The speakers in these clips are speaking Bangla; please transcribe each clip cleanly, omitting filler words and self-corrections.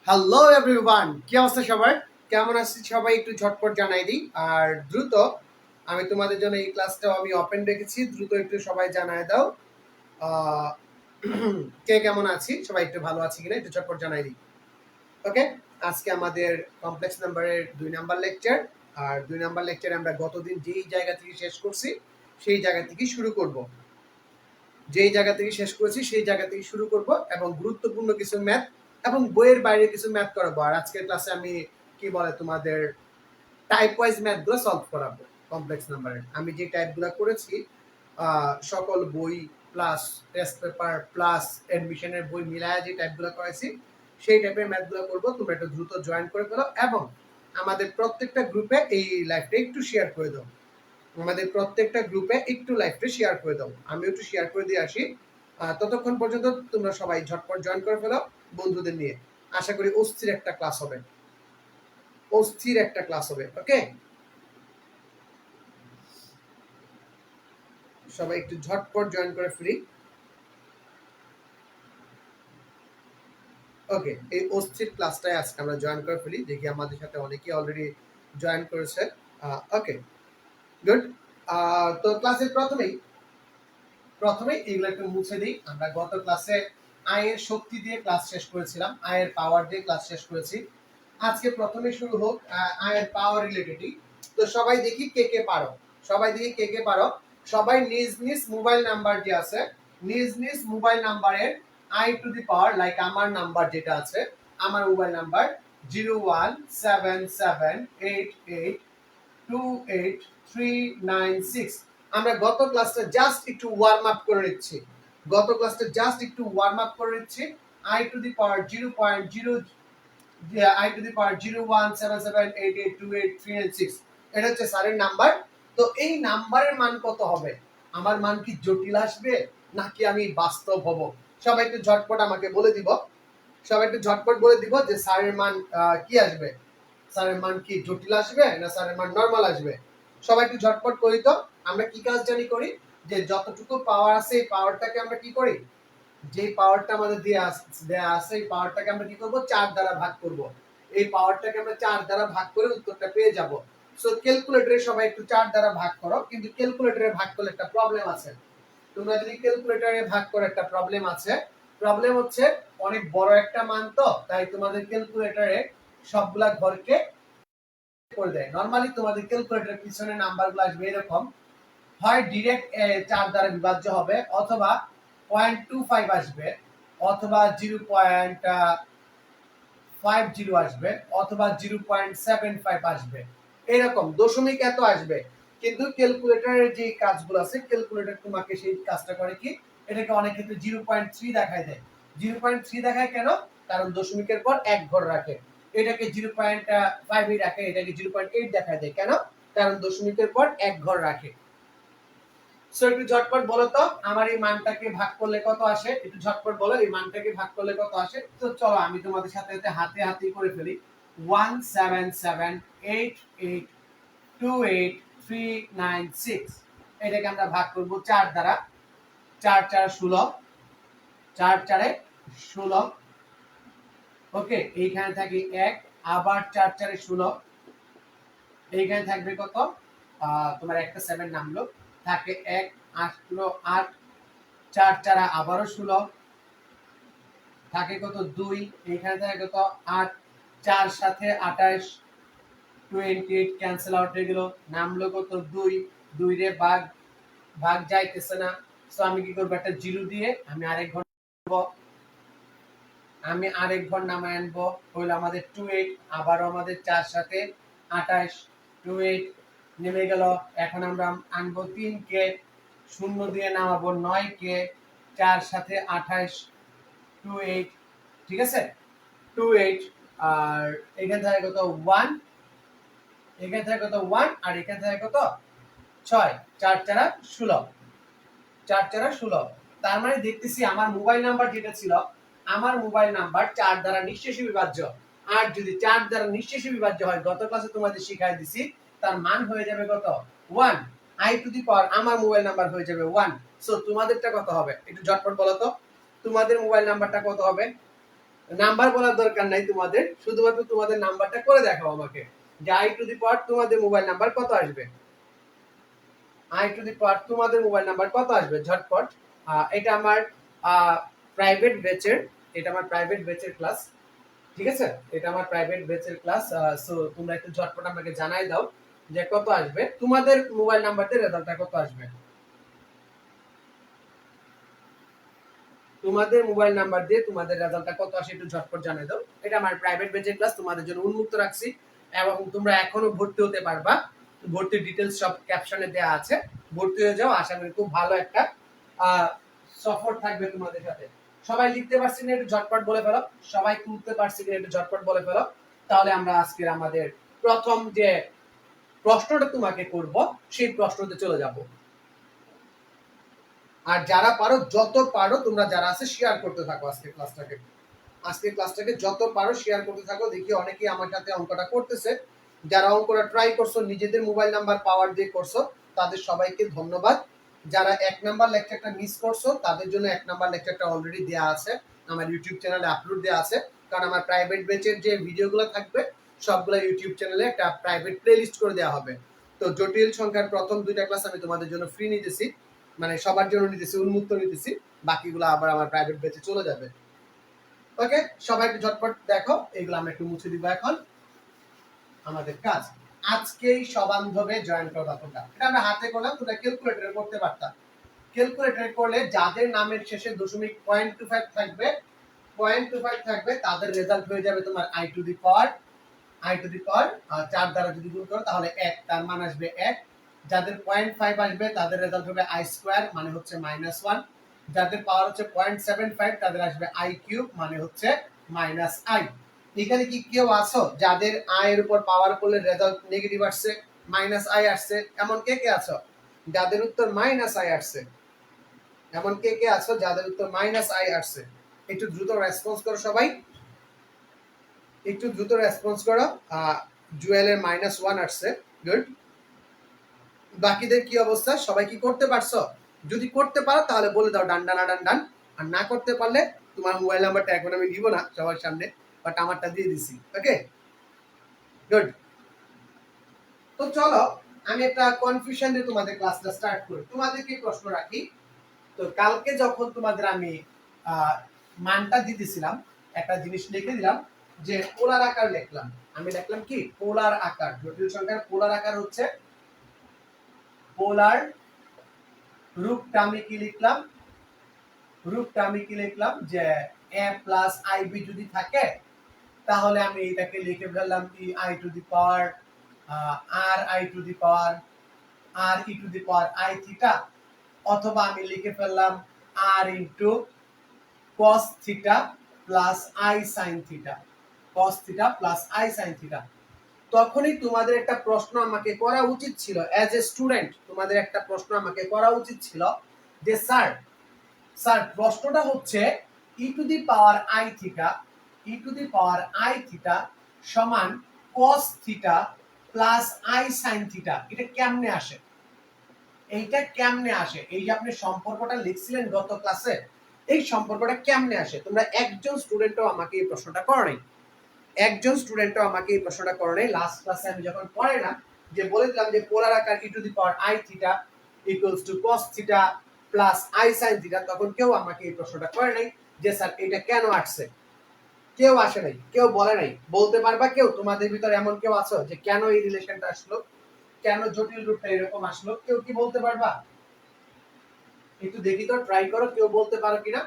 হ্যালো এভরিওয়ান, কি অবস্থা সবার? কেমন আছি সবাই? একটু ঝটপট জানাই দিই। আর দ্রুত আমি তোমাদের জন্য এই ক্লাসটাও আমি ওপেন রেখেছি, দ্রুত একটু সবাই জানায় দাও। আহ, কে কেমন আছি, সবাই একটু ভালো আছি কিনা একটু ঝটপট জানাই দিই। ওকে, আজকে আমাদের কমপ্লেক্স নাম্বারের 2 নাম্বার লেকচার। আর 2 নাম্বার লেকচারে আমরা গতদিন যেই জায়গা থেকে শেষ করছি সেই জায়গা থেকে শুরু করব। যেই জায়গা থেকে শেষ করেছি সেই জায়গা থেকে শুরু করব এবং গুরুত্বপূর্ণ কিছু ম্যাথ এবং বইয়ের বাইরে কিছু ম্যাথ করাবো। আর আজকের ক্লাসে আমি কি বলে তোমাদের টাইপ ওয়াইজ ম্যাথগুলো সলভ করাবো। কমপ্লেক্স নাম্বারের আমি যে টাইপগুলো করেছি সকল বই প্লাস টেস্ট পেপার প্লাস অ্যাডমিশনের বই মিলায় যে টাইপগুলো করেছি সেই টাইপের ম্যাথগুলো করবো। তোমরা একটু দ্রুত জয়েন করে ফেলো এবং আমাদের প্রত্যেকটা গ্রুপে এই লাইভটা একটু শেয়ার করে দাও। আমাদের প্রত্যেকটা গ্রুপে একটু লাইভটা শেয়ার করে দাও। আমি একটু শেয়ার করে দিয়ে আসি। ততক্ষণ পর্যন্ত তোমরা সবাই ঝটপট জয়েন করে ফেলো বন্ধুদের নিয়ে। আশা করি অস্থির একটা ক্লাস হবে, অস্থির একটা ক্লাস হবে। ওকে, সবাই একটু ঝটপট জয়েন করে ফেলি। ওকে, এই অস্থির ক্লাসটায় আজকে আমরা জয়েন করে ফেলি। দেখি আমাদের সাথে অনেকেই অলরেডি জয়েন করেছে। ওকে, গুড। তো ক্লাসের প্রথমেই এগুলো একটু মুছে দিই। আমরা গত ক্লাসে আয়ের শক্তি দিয়ে ক্লাস শেষ করেছিলাম, আয়ের পাওয়ার দিয়ে ক্লাস শেষ করেছি। আজকে প্রথমে শুরু হোক আয়ের পাওয়ার রিলেটেডই। তো সবাই দেখি কে কে পারো, সবাই দেখি কে কে পারো। সবাই নিজ নিজ মোবাইল নাম্বার যে আছে, নিজ নিজ মোবাইল নাম্বারের I to the power, like আমার নাম্বার যেটা আছে, আমার মোবাইল নাম্বার 01778828396। আমরা গত ক্লাসটা জাস্ট একটু ওয়ার্ম আপ করে নিচ্ছি, আই টু দি পাওয়ার 0.177882836, এটা হচ্ছে স্যারের নাম্বার। তো এই নাম্বারের মান কত হবে? আমার মান কি জটিল আসবে নাকি আমি বাস্তব হব? সবাই একটু ঝটপট আমাকে বলে দিব, যে স্যারের মান কি আসবে। স্যারের মান কি জটিল আসবে না স্যারের মান নরমাল আসবে? সবাই একটু ঝটপট করি তো। আমরা কি কাজ জানি করি, যে যতটুকু পাওয়ার আছে এই পাওয়ারটাকে আমরা কি করি, যে পাওয়ারটা আমাদের দেয়া আছে এই পাওয়ারটাকে আমরা কি করব, 4 দ্বারা ভাগ করব। এই পাওয়ারটাকে আমরা 4 দ্বারা ভাগ করে উত্তরটা পেয়ে যাব। সো ক্যালকুলেটরে সবাই একটু 4 দ্বারা ভাগ করো, কিন্তু ক্যালকুলেটরে ভাগ করলে একটা প্রবলেম আছে। তোমরা যদি ক্যালকুলেটরে ভাগ করে, একটা প্রবলেম আছে। প্রবলেম হচ্ছে অনেক বড় একটা মান, তো তাই তোমাদের ক্যালকুলেটরে সবগুলা ঘরকে করে দেয়। নরমালি তোমাদের ক্যালকুলেটরের পিছনে নাম্বারগুলো আসবে এরকম, হয় ডিরেক্ট 4 দ্বারা বিভাজ্য হবে, অথবা 0.25 আসবে, অথবা 0.50 আসবে, অথবা 0.75 আসবে, এরকম দশমিক এত আসবে। কিন্তু ক্যালকুলেটরের যে কাজগুলো আছে, ক্যালকুলেটর তোমাকে সেই কাজটা করে কি, এটাকে অনেক ক্ষেত্রে 0.3 দেখায় দেয়। 0.3 দেখায় কেন? কারণ দশমিকের পর এক ঘর রাখে। এটাকে 0.5 রাখে, এটাকে 0.8 দেখায় দেয় কেন? কারণ দশমিকের পর এক ঘর রাখে। সো একটু ঝটপট বলো তো, আমার এই মানটাকে ভাগ করলে কত আসে? একটু ঝটপট বলো, এই মানটাকে ভাগ করলে কত আসে? তো চলো আমি তোমাদের সাথে হাতে হাতে করে ফেলি। 17788282396, এটাকে আমরা ভাগ করব 4 দ্বারা। 4 4 16, 4 4 16। ওকে, এইখানে থাকে 1, আবার 4 4 16, এইখানে থাকবে কত? তোমার একটা 7 নামলো, থাকে 1, 8 8, 4 4 আবারও 16, থাকে কত 2, এখানে থাকে কত 8, 4 সাথে 28, 28 ক্যান্সেল আউট হয়ে গেল, নামলো কত 2, 2 রে ভাগ যাইতেছে না। সো আমি কি করব, একটা 0 দিয়ে আমি আরেক ঘর নামায় আনবো, হইলো আমাদের 28, আবারও আমাদের 4 সাথে 28, 28 নেমে গেল। এখন আমরা আনবো 3 কে, 0 দিয়ে নামাবো 9 কে, 4 সাথে 28, 28, ঠিক আছে 28। আর এখানে থাকে কত 1, এখানে থাকে কত 1, আর এখানে থাকে কত 6, 4 4 16, 4 4 16। তার মানে দেখতেছি আমার মোবাইল নাম্বার যেটা ছিল, আমার মোবাইল নাম্বার 4 দ্বারা নিঃশেষে বিভাজ্য। আর যদি 4 দ্বারা নিঃশেষে বিভাজ্য হয়, গত ক্লাসে তোমাদের শিখাই দিছি, তার মান হয়ে যাবে কত 1। আই টু দি পাওয়ার আমার মোবাইল নাম্বার হয়ে যাবে 1। সো তোমাদেরটা কত হবে একটু ঝটপট বলো তো, তোমাদের মোবাইল নাম্বারটা কত হবে? নাম্বার বলার দরকার নাই তোমাদের, শুধুমাত্র তোমাদের নাম্বারটা করে দেখাও আমাকে যে আই টু দি পাওয়ার তোমাদের মোবাইল নাম্বার কত আসবে। আই টু দি পাওয়ার তোমাদের মোবাইল নাম্বার কত আসবে ঝটপট। এটা আমার প্রাইভেট ব্যাচের, এটা আমার প্রাইভেট ব্যাচের ক্লাস, ঠিক আছে? এটা আমার প্রাইভেট ব্যাচের ক্লাস। সো তোমরা একটু ঝটপট আমাকে জানাই দাও যে কত আসবে তোমাদের মোবাইল নাম্বার দিয়ে রেজাল্টটা কত আসবে। তোমাদের মোবাইল নাম্বার দিয়ে তোমাদের রেজাল্টটা কত আসে একটু ঝটপট জানিয়ে দাও। এটা আমার প্রাইভেট ব্যাচের ক্লাস, তোমাদের জন্য উন্মুক্ত রাখছি এবং তোমরা এখনো ভর্তি হতে পারবা। ভর্তির ডিটেইলস সব ক্যাপশনে দেয়া আছে, ভর্তি হয়ে যাও। আশা করি খুব ভালো একটা সফর থাকবে তোমাদের সাথে। সবাই লিখতে পারছি না একটু ঝটপট বলে ফেলো, সবাই তুলতে পারছি না একটু ঝটপট বলে ফেলো, তাহলে আমরা আজকের আমাদের প্রথম যে প্রশ্নটা তোমাকে করব সেই প্রশ্নতে চলে যাব। আর যারা পারো, যত পারো তোমরা যারা আছে শেয়ার করতে থাকো আজকে ক্লাসটাকে যত পারো শেয়ার করতে থাকো। দেখি অনেকেই আমার সাথে অঙ্কটা করতেছে, যারা অঙ্কটা ট্রাই করছো নিজেদের মোবাইল নাম্বার পাওয়ার দিয়ে করছো তাদের সবাইকে ধন্যবাদ। যারা 1 নাম্বার লেকচারটা মিস করছো তাদের জন্য 1 নাম্বার লেকচারটা অলরেডি দেয়া আছে, আমার ইউটিউব চ্যানেলে আপলোড দেয়া আছে। কারণ আমার প্রাইভেট ব্যাচের যে ভিডিওগুলো থাকবে সবগুলো ইউটিউব চ্যানেলে একটা প্রাইভেট প্লেলিস্ট করে দেওয়া হবে। তো জটিল সংখ্যার প্রথম 2টা ক্লাস আমি তোমাদের জন্য ফ্রি নিতেছি, মানে সবার জন্য নিতেছি, উন্মুক্ত নিতেছি। বাকিগুলো আবার আমার প্রাইভেট ব্যাচে চলে যাবে। ওকে, সবাই একটু ঝটপট দেখো, এগুলো আমরা একটু মুছে দিব এখন। আমাদের কাজ আজকেই সবান্ধবে জয়েন করবা তোমরা, এটা আমরা হাতে করলাম, তোমরা ক্যালকুলেটরে করতে পারতা। ক্যালকুলেটরে করলে যাদের নামের শেষে দশমিক 0.25 থাকবে, 0.25 থাকবে তাদের রেজাল্ট হয়ে যাবে তোমার আই টু দি পাওয়ার 4 দ্বারা যদি গুণ করো তাহলে 1, তার মান আসবে 1। যাদের 0.5 আসবে তাদের রেজাল্ট হবে আই স্কয়ার, মানে হচ্ছে -1। যাদের পাওয়ার হচ্ছে 0.75 তাদের আসবে আই কিউব, মানে হচ্ছে -i। এখানে কি কেউ আছো যাদের আই এর উপর পাওয়ার করলে রেজাল্ট নেগেটিভ আসছে, -i আসছে? এমন কে কে আছো যাদের উত্তর -i আসছে? এমন কে কে আছো যাদের উত্তর -i আসছে? একটু দ্রুত রেসপন্স করো সবাই, একটু দ্রুত রেসপন্স করো। জুয়েলের -1 আসছে, গুড। বাকিদের কি অবস্থা, সবাই কি করতে পারছো? যদি করতে পারো তাহলে বলে দাও ডান ডান ডান ডান। আর না করতে পারলে তোমার মোবাইল নাম্বারটা এখন আমি দিব না সবার সামনে, বাট আমারটা দিয়ে দিছি। ওকে, গুড। তো চলো আমি একটা কনফিউশন দিয়ে তোমাদের ক্লাসটা স্টার্ট করি, তোমাদেরকে প্রশ্ন রাখি। তো কালকে যখন তোমাদের আমি মানটা দিতেছিলাম, একটা জিনিস লিখে দিলাম যে পোলার আকার লিখলাম। আমি লিখলাম কি পোলার আকার, জটিল সংখ্যার পোলার আকার হচ্ছে পোলার। রূপটা আমি কি লিখলাম, রূপটা আমি কি লিখলাম যে a প্লাস ib যদি থাকে তাহলে আমি এটাকে লিখে ফেললাম কি i to the power r i to the power r e to the power i theta, অথবা আমি লিখে ফেললাম r into cos theta plus i sin theta, cos theta plus i sin theta. তখনই তোমাদের একটা প্রশ্ন আমাকে করা উচিত ছিল, অ্যাজ এ স্টুডেন্ট তোমাদের একটা প্রশ্ন আমাকে করা উচিত ছিল যে স্যার স্যার প্রশ্নটা হচ্ছে e to the power i theta, e to the power i theta সমান cos theta plus i sin theta, এটা কেমনে আসে? এইটা কেমনে আসে? এই যে আপনি সম্পর্কটা লিখছিলেন গত ক্লাসে, এই সম্পর্কটা কেমনে আসে? তোমরা একজন স্টুডেন্টও আমাকে এই প্রশ্নটা করো নাই, একজন স্টুডেন্টও আমাকে এই প্রশ্নটা করে নাই। লাস্ট ক্লাসে আমি যখন পড়াইলাম যে বলে দিলাম যে পোলার আকার e to the power i theta equals to cos theta plus i sin theta, তখন কেউ আমাকে এই প্রশ্নটা করে নাই যে স্যার এটা কেন আসছে। কেউ আসে নাই, কেউ বলে নাই। বলতে পারবা কেউ তোমাদের ভিতরে এমন কেউ আছো যে কেন এই রিলেশনটা আসলো, কেন জটিল রূপটা এরকম আসলো? কেউ কি বলতে পারবা? একটু দেখি তো, ট্রাই করো, কেউ বলতে পারো কিনা।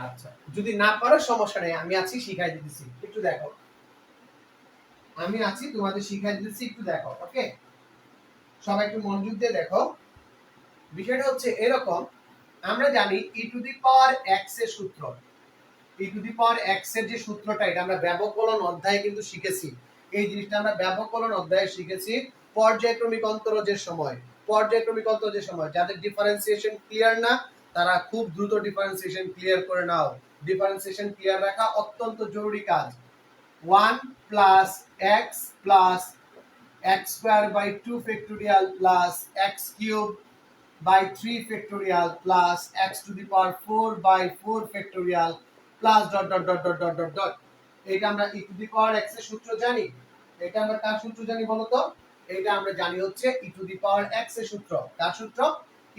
আচ্ছা, যদি না পারো সমস্যা নেই, আমি আছি শিখাই দিতেছি, একটু দেখো। আমি আছি তোমাদের শিখাই দিতেছি, একটু দেখো। ওকে, সবাই একটু মনোযোগ দিয়ে দেখো। বিষয়টা হচ্ছে এরকম, আমরা জানি ই টু দি পাওয়ার x এর সূত্র, ই টু দি পাওয়ার x এর যে সূত্রটা এটা আমরা ব্যবকলন অধ্যায়ে কিন্তু শিখেছি। এই জিনিসটা আমরা ব্যবকলন অধ্যায়ে শিখেছি পর্যায়ক্রমিক অন্তরজের সময়। পর্যায়ক্রমিক অন্তরজের সময় যাদের ডিফারেন্সিয়েশন ক্লিয়ার না তারা খুব দ্রুত ডিফারেন্সিয়েশন ক্লিয়ার করে নাও। ডিফারেন্সিয়েশন ক্লিয়ার রাখা অত্যন্ত জরুরি কাজ। 1 plus x plus x square by 2 factorial plus x cube by 3 factorial plus x to the power 4 by 4 factorial plus dot dot dot dot dot dot dot. এটা আমরা ই টু দি পাওয়ার এক্স এর সূত্র জানি। এটা আমরা কার সূত্র জানি বলো তো? এটা আমরা জানি হচ্ছে e to the power x এর সূত্র। কার সূত্র?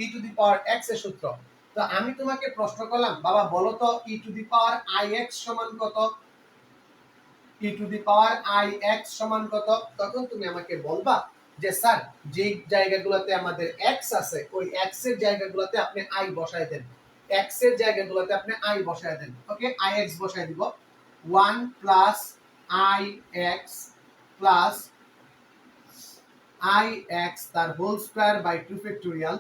ই টু দি পাওয়ার এক্স এর সূত্র। তো আমি তোমাকে প্রশ্ন করলাম, বাবা বলো তো e to the power i x সমান কত? E to the power i x সমান কত? তখন তুমি আমাকে বলবা যে স্যার, যে জায়গাগুলোতে আমাদের এক্স আছে ওই এক্স এর জায়গাগুলোতে আপনি আই বসায় দেন। এক্স এর জায়গাগুলোতে আপনি আই বসায় দেন। ওকে, আই এক্স বসায় দিব। 1 plus i x plus i x তার whole square by 2 factorial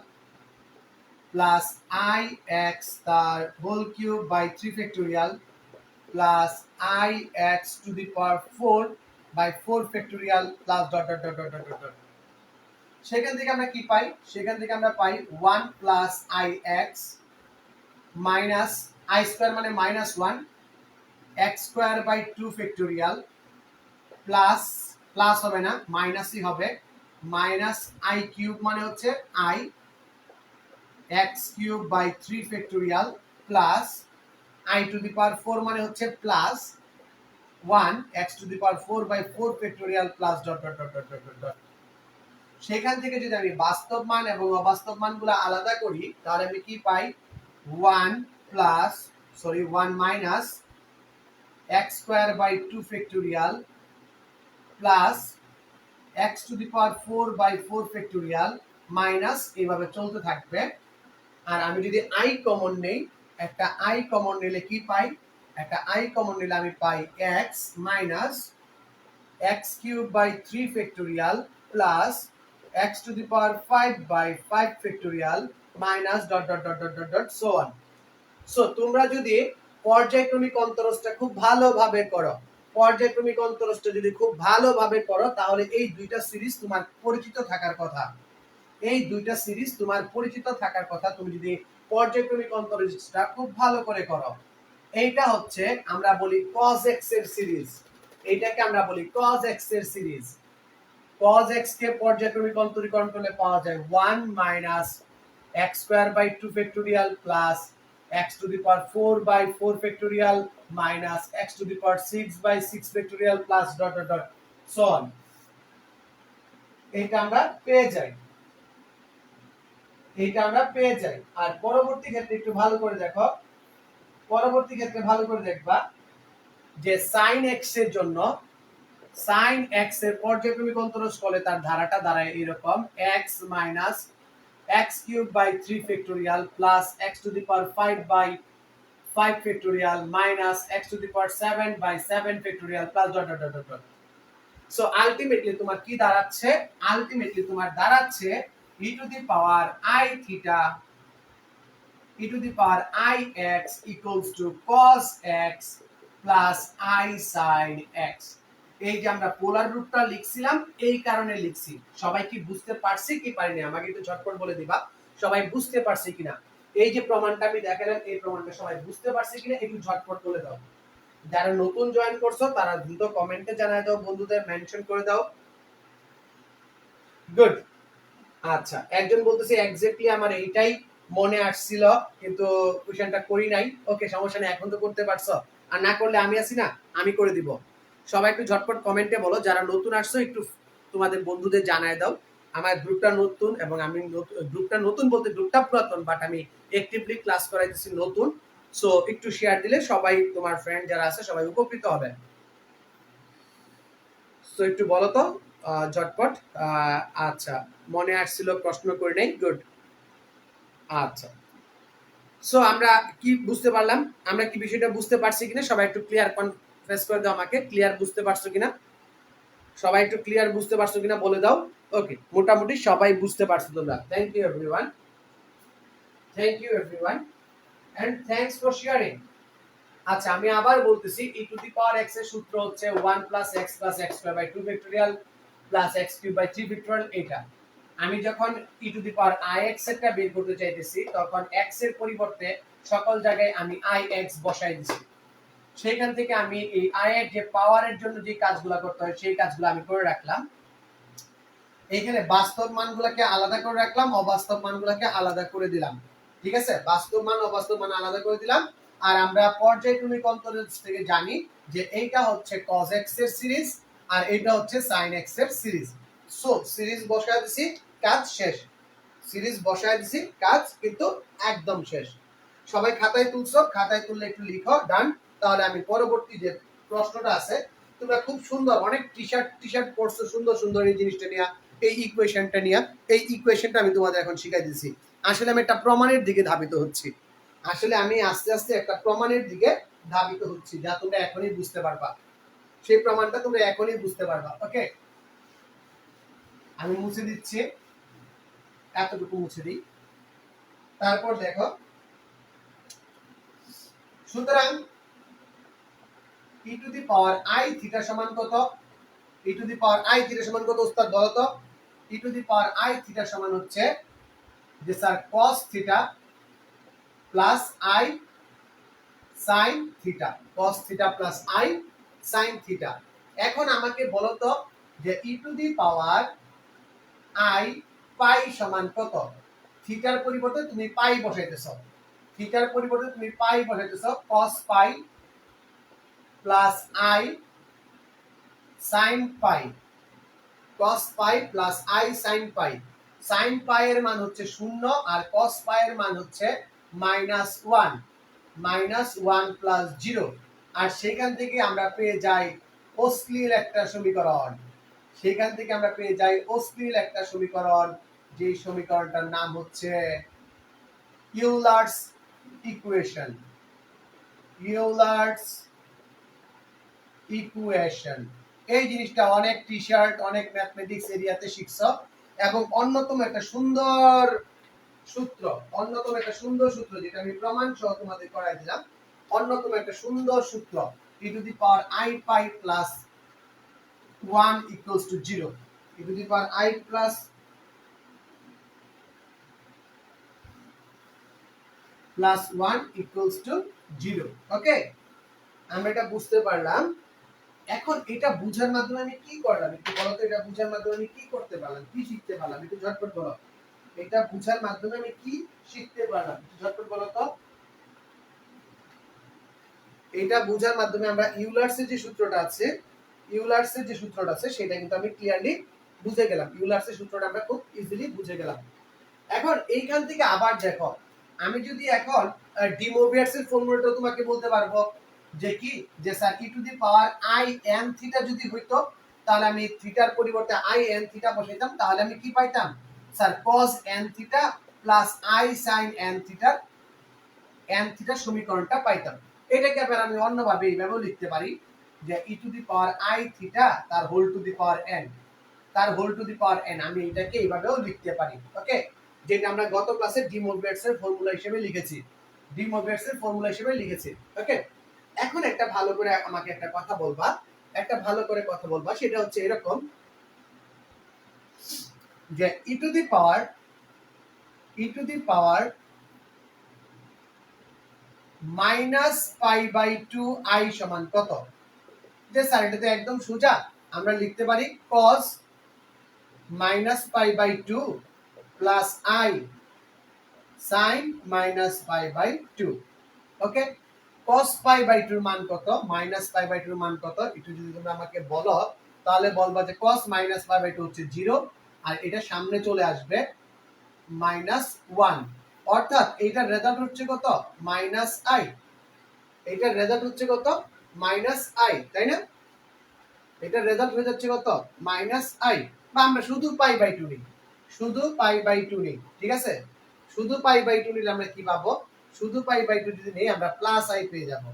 plus i x তার whole cube by 3 factorial plus i x to the power 4 by 4 factorial plus dot dot dot dot dot dot. সেখান থেকে আমরা কি পাই? সেখান থেকে আমরা পাই 1 plus i x minus i square মানে minus 1 x square by 2 factorial plus plus হবে না মাইনাসই হবে মাইনাস আই কিউব মানে হচ্ছে i x cube by 3 factorial plus i to the power 4 মানে হচ্ছে plus 1 x to the power 4 by 4 factorial plus dot dot dot dot dot dot. সেখান থেকে যদি আমি বাস্তব মান এবং অবাস্তব মানগুলো আলাদা করি তাহলে আমি কি পাই? 1 minus x square by 2 factorial plus x to the power 4 by 4 factorial minus এইভাবে চলতে থাকবে। আর আমি যদি i কমন নেই, একটা i কমন নিলে কি পাই? একটা i কমন নিলে আমি পাই x minus x cube by 3 factorial plus x to the power 5 by 5 factorial minus dot dot dot dot dot dot so on. So তোমরা যদি পর্যায়ক্রমিক অন্তরজটা খুব ভালোভাবে করো, পর্যায়ক্রমিক অন্তরজটা যদি খুব ভালোভাবে করো তাহলে এই দুইটা সিরিজ তোমার পরিচিত থাকার কথা। এই দুইটা সিরিজ তোমার পরিচিত থাকার কথা তুমি যদি পর্যায়ক্রমিক অন্তরজটা খুব ভালো করে করো। এইটা হচ্ছে আমরা বলি cos x এর সিরিজ। এইটাকে আমরা বলি cos x এর সিরিজ। cos x কে পর্যায়ক্রমিক অন্তরীকরণ করলে পাওয়া যায় 1 minus x square by 2 factorial plus x to the power 4 by 4 factorial minus x to the power 6 by 6 factorial plus dot dot dot so on. এটা আমরা পেয়ে যাই। এইটা আমরা পেয়ে যাই। আর পরবর্তী ক্ষেত্রে একটু ভালো করে দেখো, পরবর্তী ক্ষেত্রে ভালো করে দেখবা যে sin x এর জন্য sin x এর পর্যায়ক্রমিক অন্তরজ করলে তার ধারাটা দাঁড়ায় এরকম x minus x cube by 3 factorial plus x to the power 5 by 5 factorial minus x to the power 7 by 7 factorial plus dot dot dot dot. So ultimately তোমার কি দাঁড়াচ্ছে? আলটিমেটলি তোমার দাঁড়াচ্ছে e to the power i theta e to the power i x equals to cos x plus i sin x। এই যে আমরা পোলার রূপটা লিখছিলাম এই কারণে লিখছি। সবাই কি বুঝতে পারছে কি পারিনি আমাকে একটু ঝটপট বলে দিবা সবাই বুঝতে পারছে কিনা। এই যে প্রমাণটা আমি দেখালাম এই প্রমাণটা সবাই বুঝতে পারছে কিনা একটু ঝটপট বলে দাও। যারা নতুন জয়েন করছো তারা দ্রুত কমেন্টে জানায় দাও, বন্ধুদের মেনশন করে দাও। গুড। আচ্ছা, একজন বলতেছে এক্স্যাক্টলি আমার এইটাই মনে আসছিল কিন্তু কোশ্চেনটা করি নাই। ওকে, সমস্যা নেই, এখন তো করতে পারছো। আর না করলে আমি আছি না, আমি করে দিব। সবাই একটু ঝটপট কমেন্টে বলো যারা নতুন আসছো একটু তোমাদের বন্ধুদের জানায় দাও। আমার গ্রুপটা নতুন এবং আমি গ্রুপটা নতুন বলতে গ্রুপটা পুরাতন বাট আমি অ্যাক্টিভলি ক্লাস করাইতেছি নতুন। সো একটু শেয়ার দিলে সবাই তোমার ফ্রেন্ড যারা আছে সবাই উপকৃত হবে। সো একটু বলো তো ঝটপট। আচ্ছা, মনে আসছিল প্রশ্ন করে নেই। গুড। আচ্ছা, সো আমরা কি বুঝতে পারলাম? আমরা কি বিষয়টা বুঝতে পারছি কিনা সবাই একটু ক্লিয়ার কনফেস করে দাও আমাকে। ক্লিয়ার বুঝতে পারছো কিনা? সবাই একটু ক্লিয়ার বুঝতে পারছো কিনা বলে দাও। ওকে, মোটামুটি সবাই বুঝতে পারছো তোমরা। Thank you everyone, thank you everyone and thanks for sharing. আচ্ছা, আমি আবার বলতেছি e to the power x এর সূত্র হচ্ছে 1 plus x plus x square by 2 factorial plus x cube by 3 factorial. এটা আমি যখন e to the power ix এরটা বের করতে চাইতেছি তখন x এর পরিবর্তে সকল জায়গায় আমি ix বসাই দিছি। সেখান থেকে আমি এই i এর যে পাওয়ারের জন্য যে কাজগুলো করতে হয় সেই কাজগুলো আমি করে রাখলাম। এখানে বাস্তব মানগুলোকে আলাদা করে রাখলাম, অবাস্তব মানগুলোকে আলাদা করে দিলাম। ঠিক আছে, বাস্তব মান অবাস্তব মান আলাদা করে দিলাম। আর আমরা পর্যায়ক্রমিক অন্তরজ থেকে জানি যে এইটা হচ্ছে cos x এর সিরিজ আর এইটা হচ্ছে sin x এর সিরিজ। সো সিরিজ বসায় দিছি, কাজ শেষ। সিরিজ বসায় দিছি, কাজ কিন্তু একদম শেষ। সবাই খাতায় তুলছো, খাতায় তুললে একটু লিখো ডান। তাহলে আমি পরবর্তী যে প্রশ্নটা আছে, তোমরা খুব সুন্দর অনেক টি-শার্ট পরছো সুন্দর সুন্দর এই জিনিসটা নিয়ে, এই ইকুয়েশনটা নিয়ে। এই ইকুয়েশনটা আমি তোমাদের এখন শিখাই দিচ্ছি। আসলে আমি একটা প্রমাণের দিকে ধাবিত হচ্ছি। আসলে আমি আস্তে আস্তে একটা প্রমাণের দিকে ধাবিত হচ্ছি, যা তোমরা এখনই বুঝতে পারবা। সেই প্রমাণটা তোমরা এখনই বুঝতে পারবা। ওকে, আমি মুছে দিচ্ছি, এতটুকু মুছে দিই। তারপর দেখো, সুতরাং e to the power i theta সমান কত? e to the power i theta সমান কত উস্তাদ বলো তো? e to the power i theta সমান হচ্ছে যে sir cos theta plus i sin theta, cos theta plus i sin theta. এখন আমাকে বলো তো যে e to the power i পাই সমান কত? থিটার পরিবর্তে তুমি পাই বসাইতেছো, থিটার পরিবর্তে তুমি পাই বসাইতেছো, cos pi plus i sin pi, cos pi plus i sin pi. sin পাই এর মান হচ্ছে 0 আর cos পাই এর মান হচ্ছে -1, -1 প্লাস 0। আর সেখান থেকে আমরা পেয়ে যাই অশ্লীল একটা সমীকরণ, সেখান থেকে আমরা পেয়ে যাই অশ্লীল একটা সমীকরণ, যে সমীকরণটার নাম হচ্ছে ইউলার্স ইকুয়েশন। ইউলার্স ইকুয়েশন, এই জিনিসটা অনেক টি-শার্ট অনেক ম্যাথমেটিক্স এরিয়াতে শিখছো এবং অন্যতম একটা সুন্দর সূত্র, অন্যতম একটা সুন্দর সূত্র যেটা আমি প্রমাণ সহ তোমাদের করাই দিলাম। অন্যতম একটা সুন্দর সূত্র, e to the power i pi plus 1 equals to 0, e to the power i plus plus 1 equals to 0। ওকে, আমরা এটা বুঝতে পারলাম। এখন এটা বুঝার মাধ্যমে আমি কি করলাম একটু বলো তো? এটা বুঝার মাধ্যমে আমি কি করতে পারলাম, কি শিখতে পারলাম? একটু ঝটপট বলো। এটা বুঝার মাধ্যমে আমি কি শিখতে পারলাম, একটু ঝটপট বলো তো। এটা বুঝার মাধ্যমে আমরা ইউলার্সের যে সূত্রটা আছে, ইউলার্সের যে সূত্রটা আছে সেটা কিন্তু আমি ক্লিয়ারলি বুঝে গেলাম। ইউলার্সের সূত্রটা আমরা খুব ইজিলি বুঝে গেলাম। এখন এইখান থেকে আবার দেখো, আমি যদি এখন ডি মোভিয়ার্সের ফর্মুলাটা তোমাকে বলতে পারবো যে কি, যে sir E to the power I N theta যদি হইতো, তাহলে আমি থিটার পরিবর্তে আই এন থিটা বসাইতাম, তাহলে আমি কি পাইতাম? Sir cos n theta plus i sin n theta সমীকরণটা পাইতাম। এটাকে আবার আমি অন্যভাবে এইভাবেও লিখতে পারি যে e to the power i theta তার whole to the power n, তার whole to the power n, আমি এটাকে এইভাবেও লিখতে পারি। ওকে, যেটা আমরা গত ক্লাসে ডি মোভিয়ার্সের ফর্মুলা হিসেবে লিখেছি, ডি মোভিয়ার্সের ফর্মুলা হিসেবে লিখেছি। ওকে, এখন একটা ভালো করে আমাকে একটা কথা বলবা, একটা ভালো করে কথা বলবা, সেটা হচ্ছে এরকম যে e to the power -π/2 i সমান কত? যে স্যার এটা তো একদম সোজা, আমরা লিখতে পারি cos -π/2 plus i sin -π/2। Okay, cos π/2 এর মান কত, -π/2 এর মান কত, একটু যদি তোমরা আমাকে বলো তাহলে বলবা যে cos -π/2 হচ্ছে 0 আর এটা সামনে চলে আসবে -1, অর্থাৎ এইটার রেজাল্ট হচ্ছে কত? -i। এইটার রেজাল্ট হচ্ছে কত? -i, তাই না? এটার রেজাল্ট হয়ে যাচ্ছে কত? -i। বা আমরা শুধু π/2 নিই, শুধু π/2 নিই, ঠিক আছে? শুধু π/2 নিলে আমরা কি পাবো? শুধু π/2 যদি নেই আমরা প্লাস i পেয়ে যাব,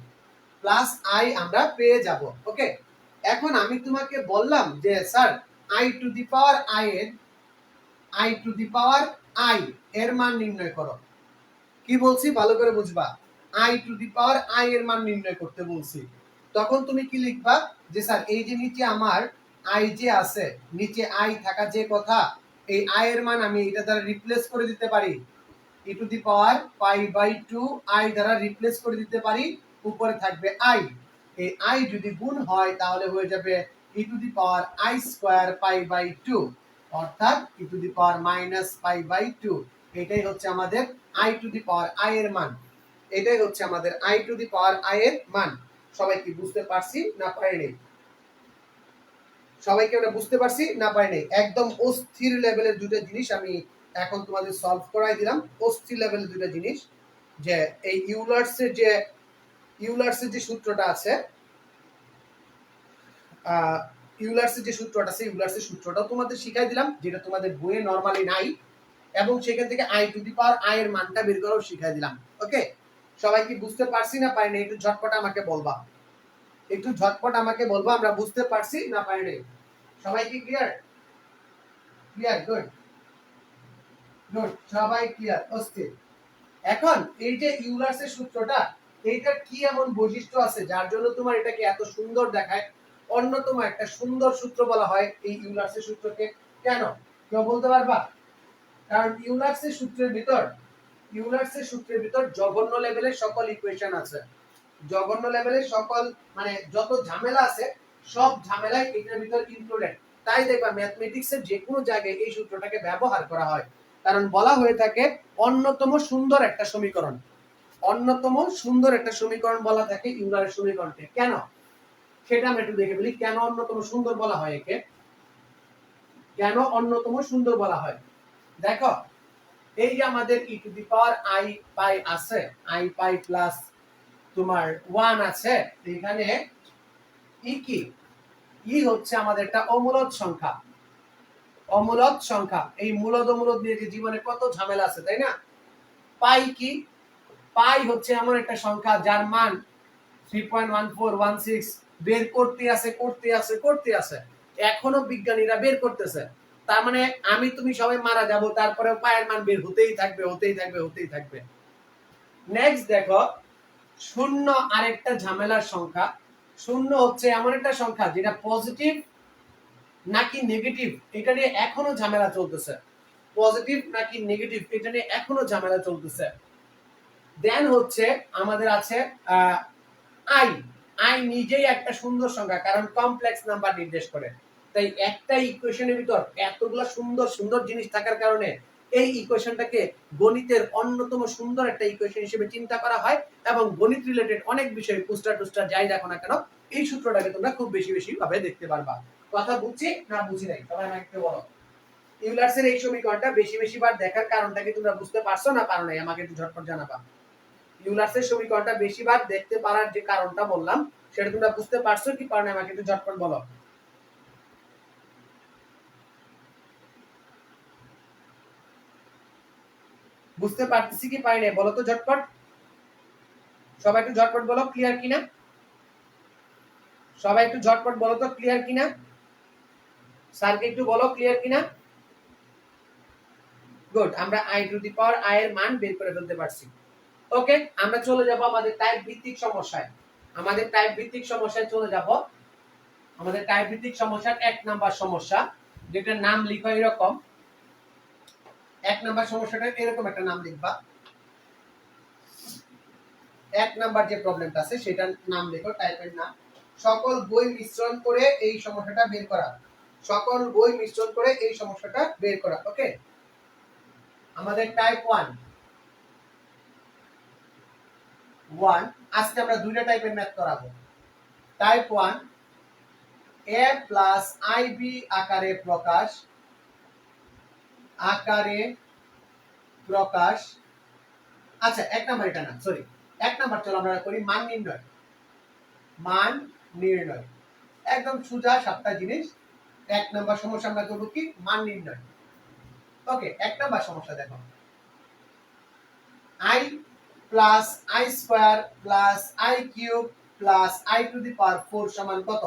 প্লাস i আমরা পেয়ে যাব। ওকে, এখন আমি তোমাকে বললাম যে sir i to the power i এর মান নির্ণয় করো। কি বলছি ভালো করে বুঝবা, i to the power i এর মান নির্ণয় করতে বলছি। তখন তুমি কি লিখবা যে স্যার এই যে নিচে আমার i যে আছে, নিচে i থাকা যে কথা, এই i এর মান আমি এটা দ্বারা রিপ্লেস করে দিতে পারি, e to the power π/2 i দ্বারা রিপ্লেস করে দিতে পারি, উপরে থাকবে i। এই i যদি গুণ হয় তাহলে হয়ে যাবে e to the power i square π/2, অর্থাৎ e টু দি পাওয়ার -π/2। এটাই হচ্ছে আমাদের i to the power i এর মান। এটাই হচ্ছে আমাদের I to the power I এর মান। সবাই কি বুঝতে পারছি না পারিনি? সবাইকে আমরা বুঝতে পারছি না পারিনি? একদম অস্থির লেভেলের দুটো জিনিস আমি এখন তোমাদের সলভ করাই দিলাম। অস্থির লেভেলের দুটো জিনিস, যে এই ইউলার্সের যে সূত্রটা আছে, ইউলার্সের যে সূত্রটা আছে, ইউলার্সের সূত্রটাও তোমাদের শিখাই দিলাম, যেটা তোমাদের বইয়ে নরমালি নাই, এবং সেখান থেকে I to the power I এর মানটা বের করাও শিখাই দিলাম। ওকে, সবাই কি বুঝতে পারছি না পারিনি? একটু ঝটপট আমাকে বলবা, একটু ঝটপট আমাকে বলবা আমরা বুঝতে পারছি না পারিনি। সবাই কি ক্লিয়ার? ক্লিয়ার, গুড গুড, সবাই ক্লিয়ার, অস্থির। এখন এই যে ইউলার্সের সূত্রটা, এইটার কি এমন বৈশিষ্ট্য আছে যার জন্য তোমার এটাকে এত সুন্দর দেখায়? অন্যতম একটা সুন্দর সূত্র বলা হয় এই ইউলার্সের সূত্রকে। কেন কেউ বলতে পারবা? কারণ ইউলার্সের সূত্রের ভিতর জঘন্য লেভেলের সকল ইকুয়েশন আছে। জঘন্য লেভেলের সকল, মানে যত ঝামেলা আছে সব ঝামেলাই এটার ভিতর ইনক্লুডেড। তাই দেখবা ম্যাথমেটিক্সের যে কোনো জায়গায় এই সূত্রটাকে ব্যবহার করা হয়, কারণ বলা হয়ে থাকে অন্যতম সুন্দর একটা সমীকরণ। অন্যতম সুন্দর একটা সমীকরণ বলা থাকে ইউলারের সমীকরণকে। কেন সেটা আমরা একটু দেখে বলি, কেন অন্যতম সুন্দর বলা হয় একে, কেন অন্যতম সুন্দর বলা হয়। দেখো, এই যে আমাদের ই টু দি পাওয়ার আই পাই আছে, আই পাই প্লাস তোমার 1 আছে, এখানে ই কি, ই হচ্ছে আমাদের একটা অমূলদ সংখ্যা। অমূলদ সংখ্যা, এই মূলদ অমূলদ নিয়ে যে জীবনে কত ঝামেলা আছে, তাই না? পাই কি, পাই হচ্ছে এমন একটা সংখ্যা যার মান 3.1416 বের করতে আছে, এখনো বিজ্ঞানীরা বের করতেছে। তার মানে আমি তুমি সবাই মারা যাব, তারপরে পায়ের মান বের হতেই থাকবে। নেক্সট দেখো, শূন্য আরেকটা ঝামেলার সংখ্যা। শূন্য হচ্ছে এমন একটা সংখ্যা যেটা পজিটিভ নাকি নেগেটিভ, এটা নিয়ে এখনো ঝামেলা চলতেছে। পজিটিভ নাকি নেগেটিভ, এটা নিয়ে এখনো ঝামেলা চলতেছে। দেন হচ্ছে আমাদের আছে আই। আই নিজেই একটা সুন্দর সংখ্যা, কারণ কমপ্লেক্স নাম্বার নির্দেশ করে। তাই একটা ইকুয়েশনের ভিতর এতগুলা সুন্দর সুন্দর জিনিস থাকার কারণে এই ইকুয়েশনটাকে গণিতের অন্যতম সুন্দর একটা ইকুয়েশন হিসেবে চিন্তা করা হয়, এবং গণিত রিলেটেড অনেক বিষয় পোস্টার টোস্টার যাই দেখো না কেন, এই সূত্রটাকে তোমরা খুব বেশি বেশি ভাবে দেখতে পারবা। কথা বুঝছি না বুঝি নাই? সবাই আমাকে একটু বলো, ইউলার্সের এই সমীকরণটা বেশি বেশি বার দেখার কারণটা কি তোমরা বুঝতে পারছো না পারো নাই? আমাকে একটু ঝটপট জানাবা। ইউলার্সের সমীকরণটা বেশিবার দেখতে পারার যে কারণটা বললাম, সেটা তোমরা বুঝতে পারছো কি পারো না? আমাকে একটু ঝটপট বলো। বুঝতে পারতেছি কি পারি না বলো তো ঝটপট, সবাই একটু ঝটপট বলো ক্লিয়ার কিনা। সবাই একটু ঝটপট বলো তো ক্লিয়ার কিনা। স্যারকে একটু বলো ক্লিয়ার কিনা। গুড, আমরা I to the power I এর মান বের করে ফেলতে পারছি। ওকে, আমরা চলে যাব আমাদের টাইপ ভিত্তিক সমস্যায়। আমাদের টাইপ ভিত্তিক সমস্যায় চলে যাব। আমাদের টাইপ ভিত্তিক সমস্যার 1 নাম্বার সমস্যা, যেটার নাম লিখো এরকম। 1 নাম্বার সমস্যাটা এরকম একটা নাম লিখবা। 1 নাম্বার যে প্রবলেমটা আছে সেটার নাম লেখো, টাইপের নাম সকল বই মিশ্রণ করে এই সমস্যাটা বের করা। সকল বই মিশ্রণ করে এই সমস্যাটা বের করা। ওকে, আমাদের টাইপ 1 আজকে আমরা দুইটা টাইপের ম্যাথ করাবো। টাইপ 1 a প্লাস ib আকারে প্রকাশ, আচ্ছা 1 নাম্বার এটা না, সরি 1 নাম্বার চলো আমরা করি মান নির্ণয়। মান নির্ণয় একদম সোজা সাতটা জিনিস। 1 নাম্বার সমস্যা আমরা করব কি মান নির্ণয়। ওকে, 1 নাম্বার সমস্যা দেখো, i plus i square plus i cube plus i to the power 4 সমান কত?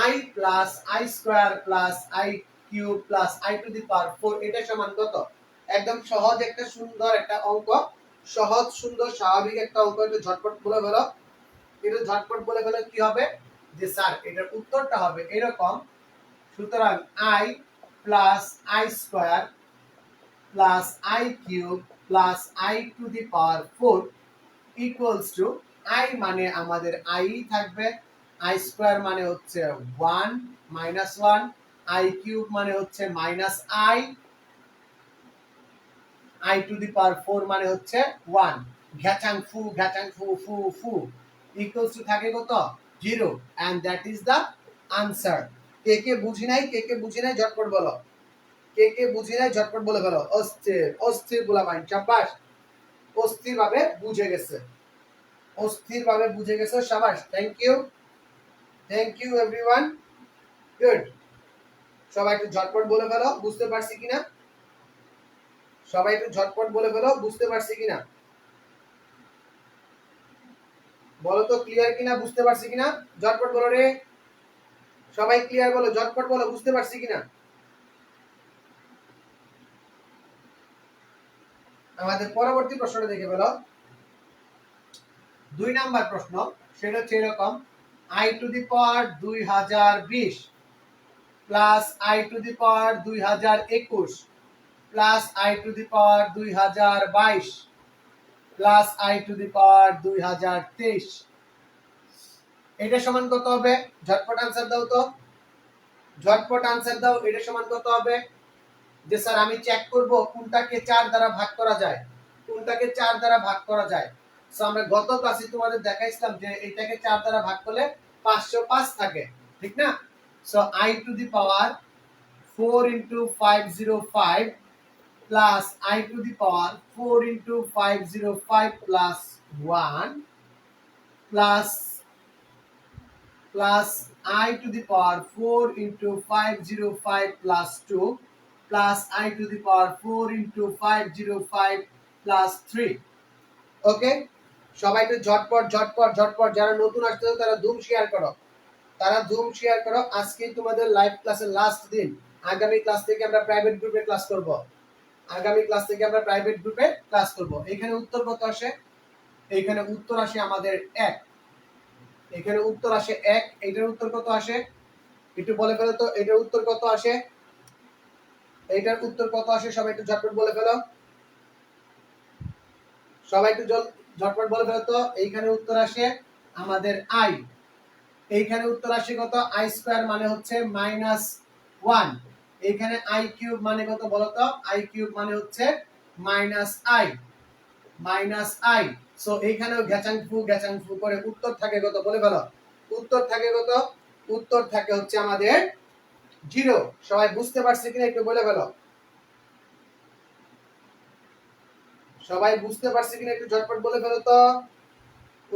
i plus i square plus i cube plus i to the power 4 এটা সমান কত? একদম সহজ একটা সুন্দর একটা অঙ্ক, সহজ সুন্দর স্বাভাবিক একটা অঙ্ক। একটু ঝটপট বলে ফেলো, একটু ঝটপট বলে ফেলো কি হবে, যে স্যার এটার উত্তরটা হবে এরকম। সুতরাং i plus i square plus i cube plus i to the power 4 equals to i মানে আমাদের i থাকবে, i স্কয়ার মানে হচ্ছে 1 মাইনাস 1, i কিউব মানে হচ্ছে minus i, i to the power 4 মানে হচ্ছে 1। ঘ্যাচাং ফু ফু ফু ইকুয়ালস টু থাকে কত 0 and that is the answer. কে কে বুঝি নাই, কে কে বুঝি নাই ঝটপট বলো, কে কে বুঝি নাই ঝটপট বলে ফেলো। অস্থির অস্থির বলা মাইন শাবাশ, অস্থির ভাবে বুঝে গেছে, অস্থির ভাবে বুঝে গেছে, শাবাশ, থ্যাংক ইউ এভরিওয়ান, গুড। সবাই একটু ঝটপট বলে ফেলো বুঝতে পারছি কিনা, সবাই একটু ঝটপট বলে ফেলো বুঝতে পারছি কিনা, বলো তো ক্লিয়ার কিনা, বুঝতে পারছি কিনা, ঝটপট বলো রে, সবাই ক্লিয়ার বলো, ঝটপট বলো বুঝতে পারছি কিনা। আমাদের পরবর্তী প্রশ্নটা দেখে ফেলো। 2 নাম্বার প্রশ্ন, সেটা হচ্ছে এরকম, i to the power 2020 plus i to the power 2021 plus i to the power 2022 plus i to the power 2023, এটা সমান কত হবে? ঝটপট आंसर দাও তো, ঝটপট आंसर দাও, এটা সমান কত হবে? যে স্যার আমি চেক করব কোনটাকে 4 দ্বারা ভাগ করা যায়, কোনটাকে 4 দ্বারা ভাগ করা যায়। সো আমরা গত ক্লাসে তোমাদের দেখাইছিলাম যে এটাকে 4 দ্বারা ভাগ করলে 505 থাকে, ঠিক না? So i to the power 4 into 505 plus i to the power 4 into 505 plus 1 plus I to the power 4 into 505 plus 2 plus I to the power 4 into 505 plus 3. ওকে, সবাই একটু ঝটপট ঝটপট ঝটপট, যারা নতুন আসছে তারা ধুম শেয়ার করো, তারা ধুম শেয়ার করো। আজকেই তোমাদের লাইভ ক্লাসের লাস্ট দিন, আগামী ক্লাস থেকে আমরা প্রাইভেট গ্রুপে ক্লাস করব, আগামী ক্লাস থেকে আমরা প্রাইভেট গ্রুপে ক্লাস করব। এখানে উত্তর কত আসে? এইখানে উত্তর আসে আমাদের 1, এখানে উত্তর আসে 1, এইটার উত্তর কত আসে একটু বলে ফেলো তো, এটার উত্তর কত আসে, এইটার উত্তর কত আসে, সবাই একটু ঝটপট বলে ফেলো, সবাই একটু ঝটপট বলে ফেলো তো। এইখানে উত্তর আসে আমাদের i, এইখানে উত্তর আসে কত? i স্কয়ার মানে হচ্ছে -1, এইখানে i কিউব মানে কত বলো তো? i কিউব মানে হচ্ছে -i। সো এইখানেও গ্যাচাং ফু করে উত্তর থাকে কত বলে ফেলো, উত্তর থাকে কত? উত্তর থাকে হচ্ছে আমাদের 0। সবাই বুঝতে পারছে কিনা একটু বলে ফেলো, সবাই বুঝতে পারছে কিনা একটু ঝটপট বলে ফেলো তো।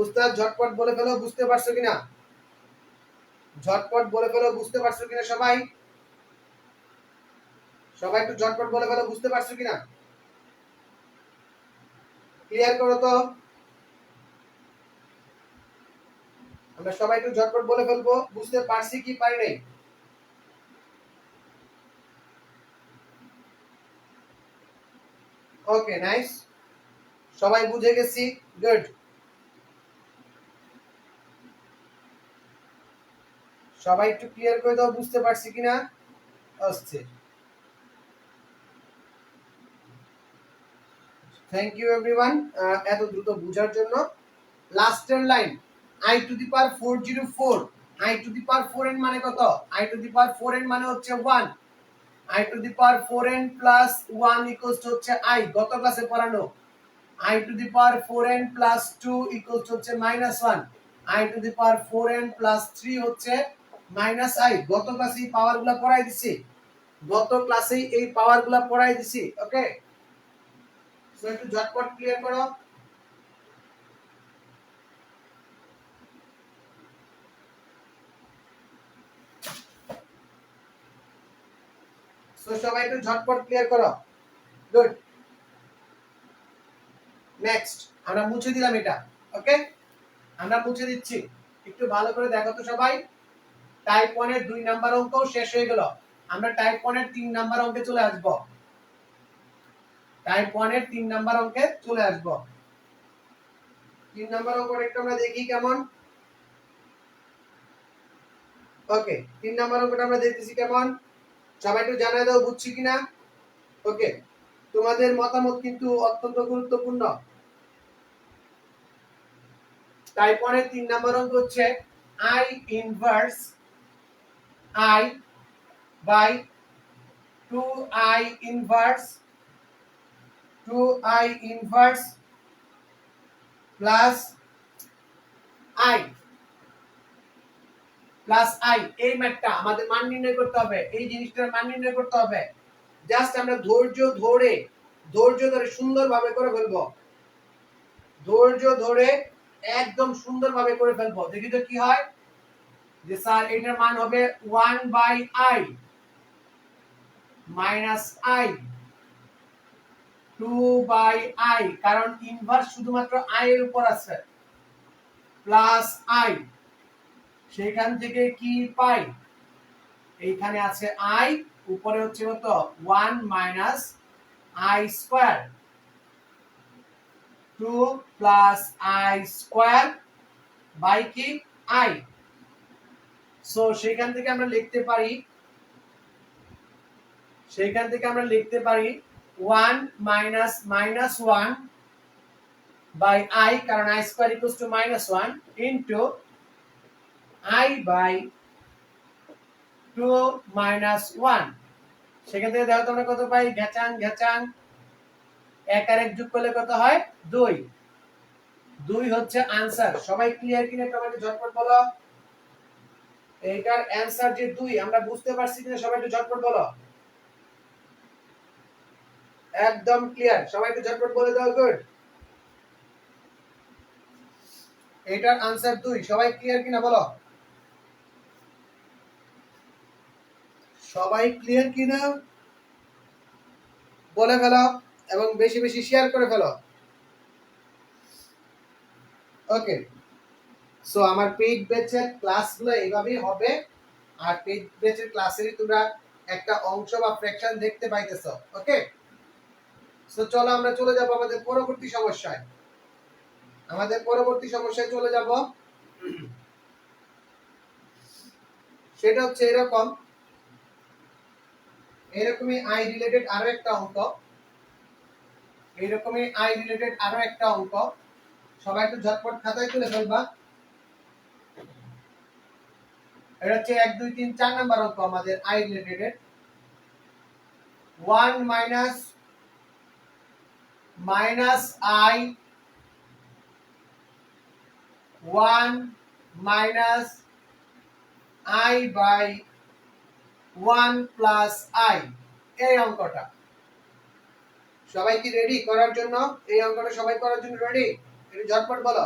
উস্তাদ ঝটপট বলে ফেলো বুঝতে পারছো কিনা, ঝটপট বলে ফেলো বুঝতে পারছো কিনা সবাই, সবাই একটু ঝটপট বলে ফেলো বুঝতে পারছো কিনা, ক্লিয়ার করো তো। আমরা সবাই একটু ঝটপট বলে ফেলবো বুঝতে পারছি কি পারি নাই। ওকে নাইস, সবাই বুঝে গেছি, গুড। সবাই একটু ক্লিয়ার করে দাও বুঝতে পারছি কিনা, অস্থির। থ্যাংক ইউ এভরিওয়ান এত দ্রুত বুঝার জন্য। লাস্টের line i to the power 404, i to the power 4n মানে কত? i to the power 4n মানে হচ্ছে 1, i to the power 4n plus 1 equals হচ্ছে i, গত ক্লাসে পড়ানো। i to the power 4n plus 2 equals হচ্ছে -1, i to the power 4n plus 3 হচ্ছে -i। গত ক্লাসে এই পাওয়ারগুলো পড়াই দিছি, গত ক্লাসেই এই পাওয়ারগুলো পড়াই দিছি। ওকে, সো একটু ঝটপট ক্লিয়ার করো। সো সবাই একটু ঝটপট ক্লিয়ার করো, গুড। নেক্সট আমরা মুছে দিলাম এটা, ওকে, আমরা মুছে দিচ্ছি। একটু ভালো করে দেখো তো সবাই, টাইপ 1 এর 2 নাম্বার অঙ্ক শেষ হয়ে গেল, আমরা টাইপ 1 এর 3 নাম্বার অঙ্কে চলে আসব, টাইপ 1 এর 3 নাম্বার অঙ্কে চলে আসব। 3 নাম্বার অঙ্কটা একটু আমরা দেখি কেমন। ওকে, 3 নাম্বার অঙ্কটা আমরা দেখতেছি কেমন, সবাই একটু জানাই দাও বুঝছি কিনা। ওকে, তোমাদের মতামত কিন্তু অত্যন্ত গুরুত্বপূর্ণ। টাইপ 1 এর 3 নাম্বার অঙ্ক হচ্ছে i inverse i by 2i inverse plus i plus i, এই ম্যাথটা আমাদের মান নির্ণয় করতে হবে, এই জিনিসটার মান নির্ণয় করতে হবে। জাস্ট আমরা ধৈর্য ধরে সুন্দরভাবে করে ফেলবো, ধৈর্য ধরে একদম সুন্দরভাবে করে ফেলবো। দেখি তো কি হয়। যে স্যার এটার মান হবে 1/i মাইনাস আই 2/i, কারণ ইনভার্স শুধুমাত্র i এর উপর আছে, প্লাস i, সেখান থেকে কি পাই, এইখানে আছে i, উপরে হচ্ছে কত 1 minus i square 2 plus i square by কি i। সো সেখান থেকে আমরা লিখতে পারি 1 মাইনাস মাইনাস 1 বাই i, কারণ i square equals to -1 into i by 2 minus 1। সেখান থেকে দেখো তোমরা কত পাই, ঘেচাং এক আর এক যোগ করলে কত হয় 2। 2 হচ্ছে आंसर। সবাই ক্লিয়ার কিনা তোমরা একটু ঝটপট বলো। এইটার आंसर যে 2, আমরা বুঝতে পারছি কিনা সবাই একটু ঝটপট বলো। একদম ক্লিয়ার, সবাই একটু ঝটপট বলে দাও। গুড, এইটার आंसर 2, সবাই ক্লিয়ার কিনা বলো। সবাই ক্লিয়ার কিনা বলে ফেলো এবং বেশি বেশি শেয়ার করে ফেলো। ওকে, সো আমার পেইড ব্যাচের ক্লাসগুলো এইভাবেই হবে, আর পেইড ব্যাচের ক্লাসেরই তোমরা একটা অংশ বা ফ্র্যাকশন দেখতে পাইতেছো। ওকে, সো চলো আমরা চলে যাব আমাদের পরবর্তী সমস্যায়। চলে যাব। সেটা হচ্ছে এরকমই আই রিলেটেড আরো একটা অঙ্ক। সবাই একটু ঝটপট খাতায় তুলে ফেলবা। এটা হচ্ছে 1 2 3 4 নাম্বার অঙ্ক আমাদের i related. 1 minus i 1 minus i by 1 plus i, এই অঙ্কটা। সবাই কি রেডি করার জন্য? এই অঙ্কটা সবাই করার জন্য রেডি? একটু ঝটপট বলো।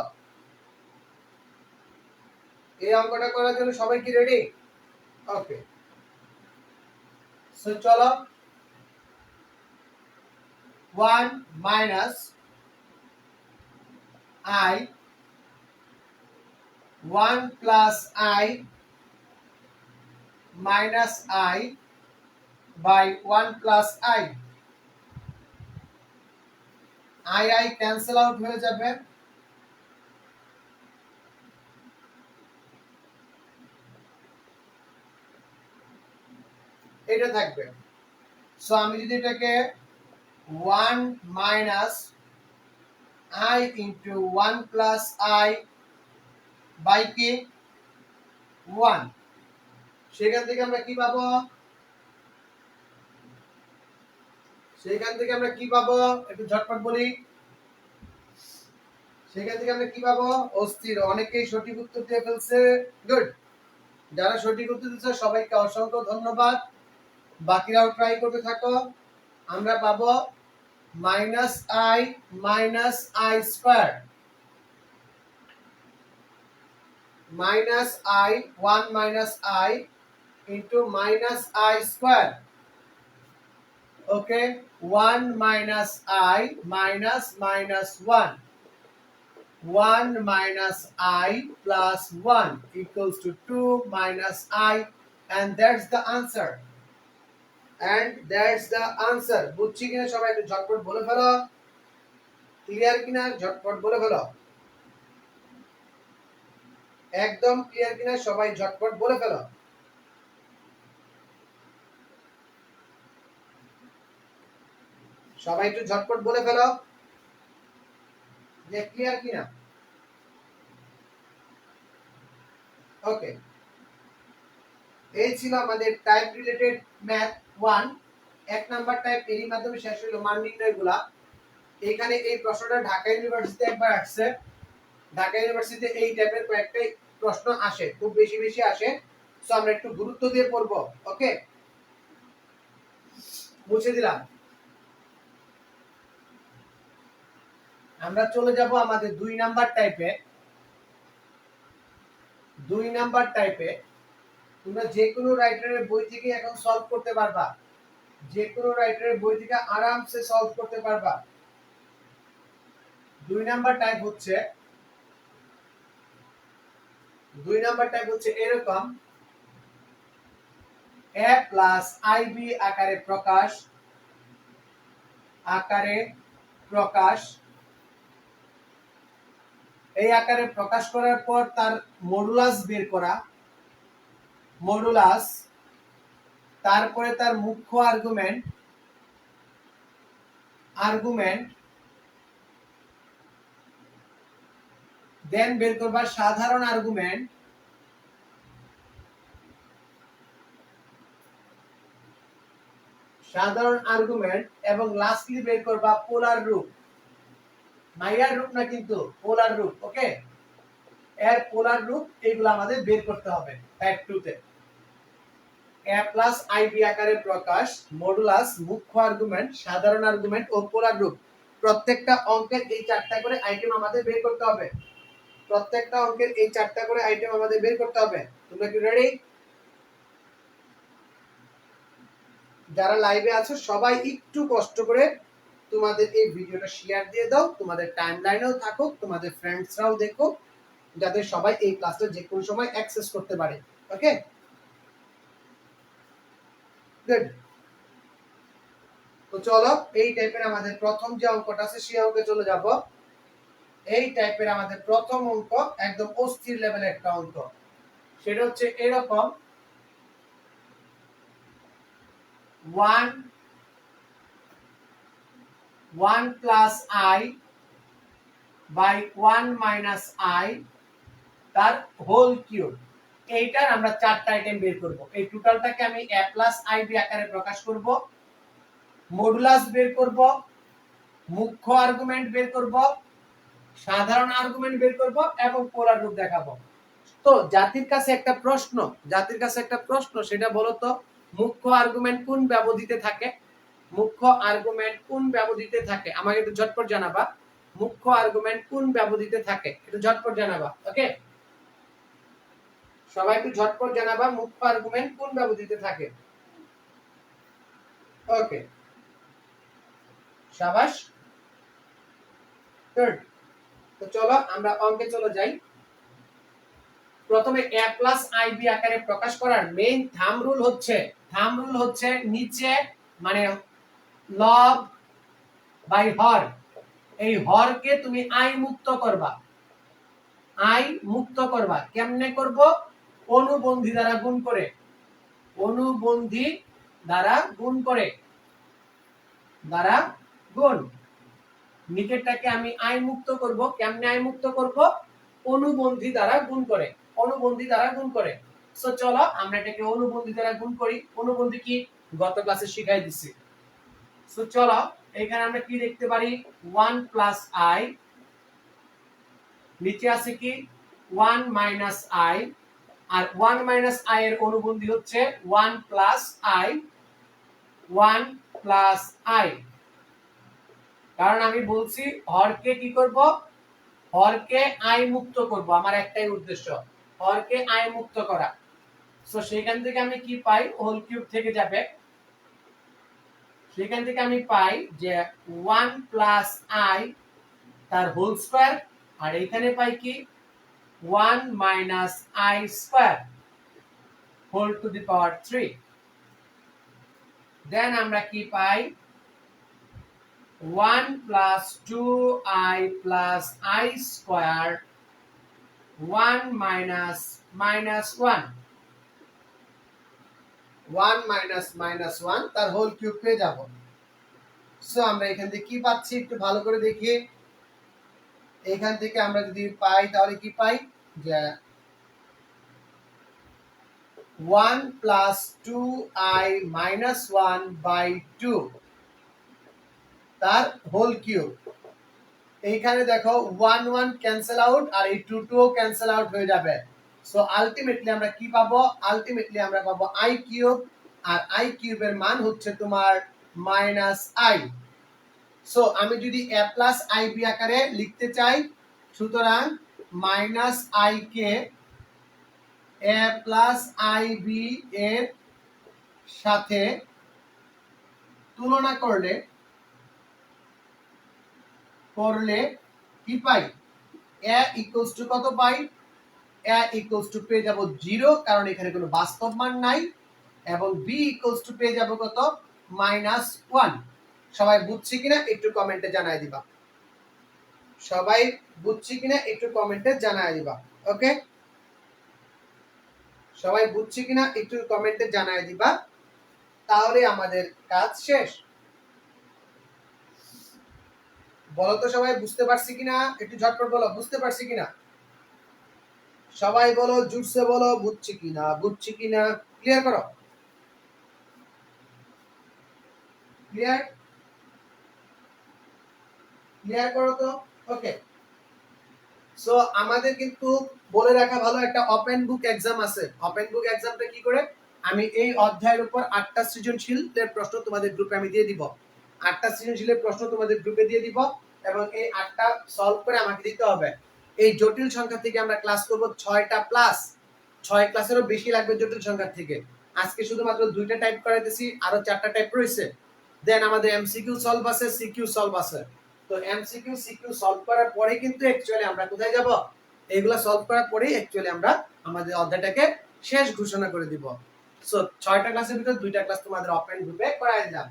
এই অঙ্কটা করার জন্য সবাই কি রেডি? ওকে, সো চলো 1 minus i 1 plus i minus i by 1 plus i. I cancel out হয়ে যাবে। এটা থাকবে। সো আমি যদি এটাকে 1 minus i into 1 plus i by কি 1, সেখান থেকে আমরা কি পাবো? একটু ঝটপট বলি। সেখান থেকে আমরা কি পাবো? অস্থির, অনেকেই সঠিক উত্তর দিয়ে ফেলছে। গুড, যারা সঠিক উত্তর দিচ্ছে সবাইকে অসংখ্য ধন্যবাদ। বাকিরাও ট্রাই করতে থাকো। আমরা পাবো minus i square minus i 1 minus i into minus i square. Okay, 1 minus I minus 1 minus I plus 1 equals to 2 minus I, and that's the answer. বুঝছি কিনা সবাই একটু ঝটপট বলে ফেলো। ক্লিয়ার কিনা ঝটপট বলে ফেলো। একদম ক্লিয়ার কিনা সবাই ঝটপট বলে ফেলো। সবাই একটু ঝটপট বলে ফেলো যে ক্লিয়ার কিনা। ওকে, এই ছিল আমাদের টাইপ রিলেটেড ম্যাথ 1 এক নাম্বার টাইপ। এরই মাধ্যমে শেষ হলো মান নির্ণয়গুলা। এখানে এই প্রশ্নটা ঢাকা ইউনিভার্সিটিতে একবার আসছে, ঢাকা ইউনিভার্সিটিতে এই টাইপের কয়েকটাই প্রশ্ন আসে, খুব বেশি বেশি আসে। সো আমরা একটু গুরুত্ব দিয়ে পড়বো। ওকে, মুছে দিলাম। আমরা চলে যাব আমাদের 2 নাম্বার টাইপে। 2 নাম্বার টাইপে তোমরা যে কোনো রাইটারের বই থেকে এখন সলভ করতে পারবা, যে কোনো রাইটারের বই থেকে আরামসে সলভ করতে পারবা। 2 নাম্বার টাইপ হচ্ছে, 2 নাম্বার টাইপ হচ্ছে এরকম: a প্লাস আইবি আকারে প্রকাশ, আকারে প্রকাশ। এই আকারে প্রকাশ করার পর তার মডুলাস বের করা, মডুলাস, তারপরে তার মুখ্য আর্গুমেন্ট, আর্গুমেন্ট, দেন বের করবা সাধারণ আর্গুমেন্ট, সাধারণ আর্গুমেন্ট, এবং লাস্টলি বের করবা পোলার রূপ। মাইয়ার রূপ না কিন্তু, পোলার রূপ। ওকে, এর পোলার রূপ এইগুলো আমাদের বের করতে হবে টাইপ 2 তে। a প্লাস আইবি আকারে প্রকাশ, মডুলাস, মুখ্য আর্গুমেন্ট, সাধারণ আর্গুমেন্ট ও পোলার রূপ। প্রত্যেকটা অঙ্কের এই 4টা করে আইটেম আমাদের বের করতে হবে। প্রত্যেকটা অঙ্কের এই 4টা করে আইটেম আমাদের বের করতে হবে। তোমরা কি রেডি? যারা লাইভে আছো সবাই একটু কষ্ট করে তোমাদের এই ভিডিওটা শেয়ার দিয়ে দাও, তোমাদের টাইমলাইনেও থাকুক, তোমাদের ফ্রেন্ডসরাও দেখো, যাতে সবাই এই ক্লাসটা যে কোনো সময় অ্যাক্সেস করতে পারে। ওকে, গুড। তো চলো, এই টাইপের আমাদের প্রথম যে অঙ্কটা আছে সেই অঙ্কে চলে যাব। এই টাইপের আমাদের প্রথম অঙ্ক একদম অস্থির লেভেলের একটা অঙ্ক। সেটা হচ্ছে এরকম: 1 plus i by 1 minus i তার হোল কিউব। এইটার আমরা 4টা আইটেম বের করব। এই টোটালটাকে আমি a প্লাস আই বি আকারে প্রকাশ করব, মডুলাস বের করব, মুখ্য আর্গুমেন্ট বের করব, সাধারণ আর্গুমেন্ট বের করব এবং পোলার রূপ দেখাবো। তো জাতির কাছে একটা প্রশ্ন, জাতির কাছে একটা প্রশ্ন, সেটা বলো তো, মুখ্য আর্গুমেন্ট কোন ব্যবধিতে থাকে? মুখ্য আর্গুমেন্ট কোন ব্যবধিতে থাকে? আমাকে একটু ঝটপট জানাবা, মুখ্য আর্গুমেন্ট কোন ব্যবধিতে থাকে? একটু ঝটপট জানাবা। ওকে, সবাই একটু ঝটপট জানাবা মুখ্য আর্গুমেন্ট কোন ব্যবধিতে থাকে। ওকে, শাবাশ, গুড। তো চলো আমরা অঙ্কে চলে যাই। প্রথমে a প্লাস আইবি আকারে প্রকাশ করার মেইন থাম্ব রুল হচ্ছে নিচে মানে লব বাই হর, এই হরকে তুমি আই মুক্ত করবা। আই মুক্ত করবা কেমনে করব? অনুবন্ধী দ্বারা গুণ করে, অনুবন্ধী দ্বারা গুণ করে, দ্বারা গুণ। নিচেরটাকে আমি আই মুক্ত করব, কেমনে আই মুক্ত করব? অনুবন্ধী দ্বারা গুণ করে, অনুবন্ধী দ্বারা গুণ করে। সো চলো আমরা এটাকে অনুবন্ধী দ্বারা গুণ করি। অনুবন্ধী কি গত ক্লাসে শিখাই দিছি। সো চলো এখানে আমরা কি দেখতে পারি? 1 প্লাস আই, নিচে আছে কি 1 মাইনাস আই, আর 1 মাইনাস আই এর অনুবন্ধী হচ্ছে 1 প্লাস আই, 1 প্লাস আই। কারণ আমি বলছি হরকে কি করব? হরকে আই মুক্ত করব, আমার একটাই উদ্দেশ্য, হরকে আই মুক্ত করা। সো সেখান থেকে আমি কি পাই? হোল কিউব থেকে যাবে, সেখান থেকে আমি পাই যে 1 প্লাস আই তার হোল স্কয়ার, আর এখানে পাই কি 1 minus i square whole to the power 3। Then আমরা কি পাই? 1 plus 2i plus i square 1 minus minus 1, 1 minus minus 1 তার হোল কিউব পেয়ে যাব। সো আমরা এখান থেকে কি পাচ্ছি একটু ভালো করে দেখি। এখান থেকে আমরা যদি পাই তাহলে কি পাই? যে 1 প্লাস 2i মাইনাস 1 বাই 2 তার হোল কিউব। এইখানে দেখো 1 1 ক্যান্সেল আউট আর এই 2 2 ক্যান্সেল আউট হয়ে যাবে। সো আলটিমেটলি আমরা কি পাবো? আলটিমেটলি আমরা পাবো i কিউব, আর i কিউবের মান হচ্ছে তোমার -i। সো আমি যদি a প্লাস ib আকারে লিখতে চাই, সুতরাং -i K a plus ib এর সাথে তুলনা করলে কি পাই? a ইকুয়ালস টু কত পাই? a ইকুয়ালস টু পেয়ে যাব 0, কারণ এখানে কোনো বাস্তব মান নাই, এবং b ইকুয়ালস টু পেয়ে যাব কত? -1। সবাই বুঝছি কিনা একটু কমেন্টে জানায় দিবা। সবাই বুঝছি কিনা একটু কমেন্টে জানায় দিবা। ওকে, সবাই বুঝছি কিনা একটু কমেন্টে জানায় দিবা, তাহলে আমাদের কাজ শেষ। বলো তো সবাই বুঝতে পারছি কিনা, একটু ঝটপট বলো বুঝতে পারছি কিনা। সবাই বলো, জুড়ছে বলো, বুঝছি কিনা, বুঝছি কিনা, ক্লিয়ার করো, ক্লিয়ার ক্লিয়ার করো তো। ওকে, সো আমাদের কিন্তু বলে রাখা ভালো, একটা ওপেন বুক এক্সাম আছে। ওপেন বুক এক্সামটা কি করে? আমি এই অধ্যায়ের উপর 8টা সৃজনশীলের প্রশ্ন তোমাদের গ্রুপে আমি দিয়ে দিব। 8টা সৃজনশীলের প্রশ্ন তোমাদের গ্রুপে দিয়ে দিব, এবং এই 8টা সলভ করে আমাকে দিতে হবে। এই জটিল সংখ্যা থেকে আমরা ক্লাস করব 6টা প্লাস, 6 ক্লাসেরও বেশি লাগবে জটিল সংখ্যা থেকে। আজকে শুধুমাত্র 2টা টাইপ করাইতেছি, আরো 4টা টাইপ রয়েছে। দেন আমাদের এমসিকিউ সলভ আছে, সিকিউ সলভ আছে। তো এমসিকিউ সিকিউ সলভ করার পরে কিন্তু অ্যাকচুয়ালি আমরা কোথায় যাব? এগুলা সলভ করার পরেই অ্যাকচুয়ালি আমরা আমাদের অধ্যায়টাকে শেষ ঘোষণা করে দিব। সো 6টা ক্লাসের ভিতর 2টা ক্লাস তোমাদের ওপেন গ্রুপে করাই দিলাম,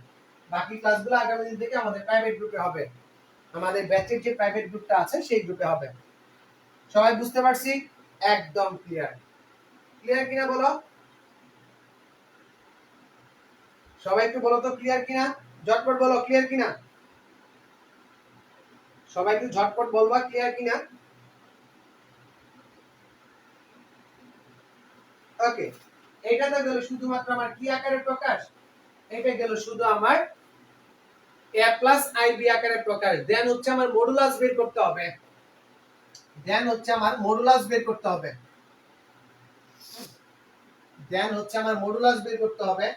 বাকি ক্লাসগুলো আগামী দিন থেকে আমাদের প্রাইভেট গ্রুপে হবে। আমাদের ব্যাচের যে প্রাইভেট গ্রুপটা আছে সেই গ্রুপে হবে। সবাই বুঝতে পারছি? একদম ক্লিয়ার। ক্লিয়ার কিনা বলো, সবাই একটু বলো তো ক্লিয়ার কিনা, ঝটপট বলো ক্লিয়ার কিনা। সবাই একটু ঝটপট বলবা ক্লিয়ার কিনা। ওকে, এটা তো গেল শুধুমাত্র আমার কি আকারে প্রকাশ, এটা গেল শুধু আমার a প্লাস ib আকারে প্রকাশ। দেন হচ্ছে আমার মডুলাস বের করতে হবে, দেন হচ্ছে আমার মডুলাস বের করতে হবে, দেন হচ্ছে আমার মডুলাস বের করতে হবে।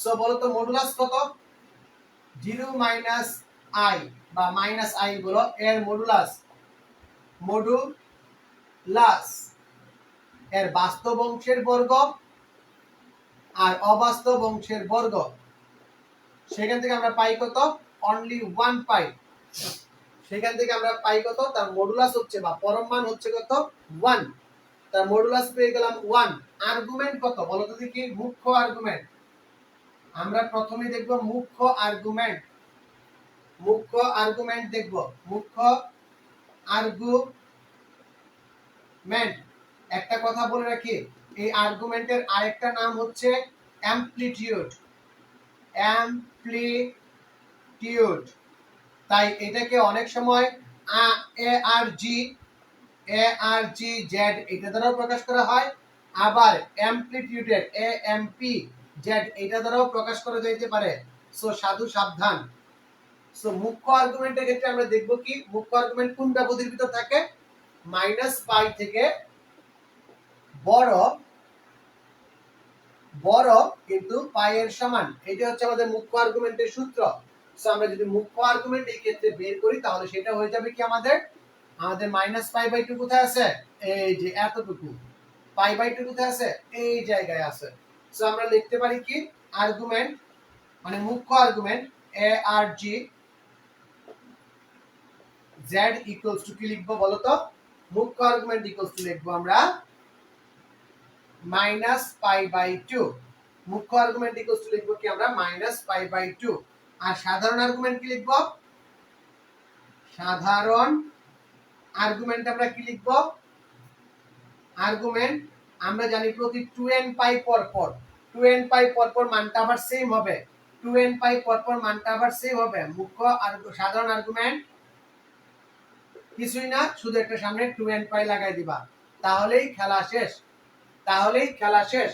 সো বলো তো মডুলাস কত? 0 মাইনাস i বা মাইনাস i বলো, এর মডুলাস, মডুলাস এর বাস্তব অংশের বর্গ আর অবাস্তব অংশের বর্গ, সেখান থেকে আমরা পাই কত? অনলি 1 পাই। সেখান থেকে আমরা পাই কত? তার মডুলাস হচ্ছে বা পরম মান হচ্ছে কত? 1। তার মডুলাস পেয়ে গেলাম 1। আর্গুমেন্ট কত বলো তো দেখি? মুখ্য আর্গুমেন্ট। আমরা প্রথমে দেখব মুখ্য আর্গুমেন্ট, মুখ্য আর্গুমেন্ট দেখব, মুখ্য আর্গুমেন্ট। একটা কথা বলে রাখি, এই আর্গুমেন্টের আরেকটা নাম হচ্ছে অ্যামপ্লিটিউড, অ্যামপ্লিটিউড। তাই এটাকে অনেক সময় ARG Z এটা দ্বারাও প্রকাশ করা হয়, আবার অ্যামপ্লিটিউডের AMP Z এটা দ্বারাও প্রকাশ করা যেতে পারে। সো সাধু সাবধান। সো মুখ্য আর্গুমেন্টের ক্ষেত্রে আমরা দেখব কি, মুখ্য আর্গুমেন্ট কোন ব্যবধির ভিতর থাকে? -π থেকে বড় বড় কিন্তু পাই এর সমান। এটা হচ্ছে আমাদের মুখ্য আর্গুমেন্টের সূত্র। সো আমরা যদি মুখ্য আর্গুমেন্ট এই ক্ষেত্রে বের করি, তাহলে সেটা হয়ে যাবে কি আমাদের -π/2 কোথায় আছে? এই যে এতটুকু। π/2 কোথায় আছে? এই জায়গায় আছে। সো আমরা লিখতে পারি কি, আর্গুমেন্ট মানে মুখ্য argument ARG Z equals to কি লিখবো বলো তো? মুখ্য আর্গুমেন্ট ইকুয়ালস টু লিখবো আমরা -π/2। মুখ্য আর্গুমেন্ট ইকুয়ালস টু লিখবো কি আমরা? -π/2। আর সাধারণ আর্গুমেন্ট কি লিখবো? সাধারণ আর্গুমেন্ট আমরা কি লিখবো? আর্গুমেন্ট আমরা জানি প্রতি 2n π পর পর, 2n π পর পর মানটা আবার সেম হবে, 2n π পর পর মানটা আবার সেম হবে। মুখ্য আর সাধারণ আর্গুমেন্ট কিছুই না, শুধু একটা সামনে 2n π লাগাই দিবা, তাহলেই খেলা শেষ, তাহলেই খেলা শেষ।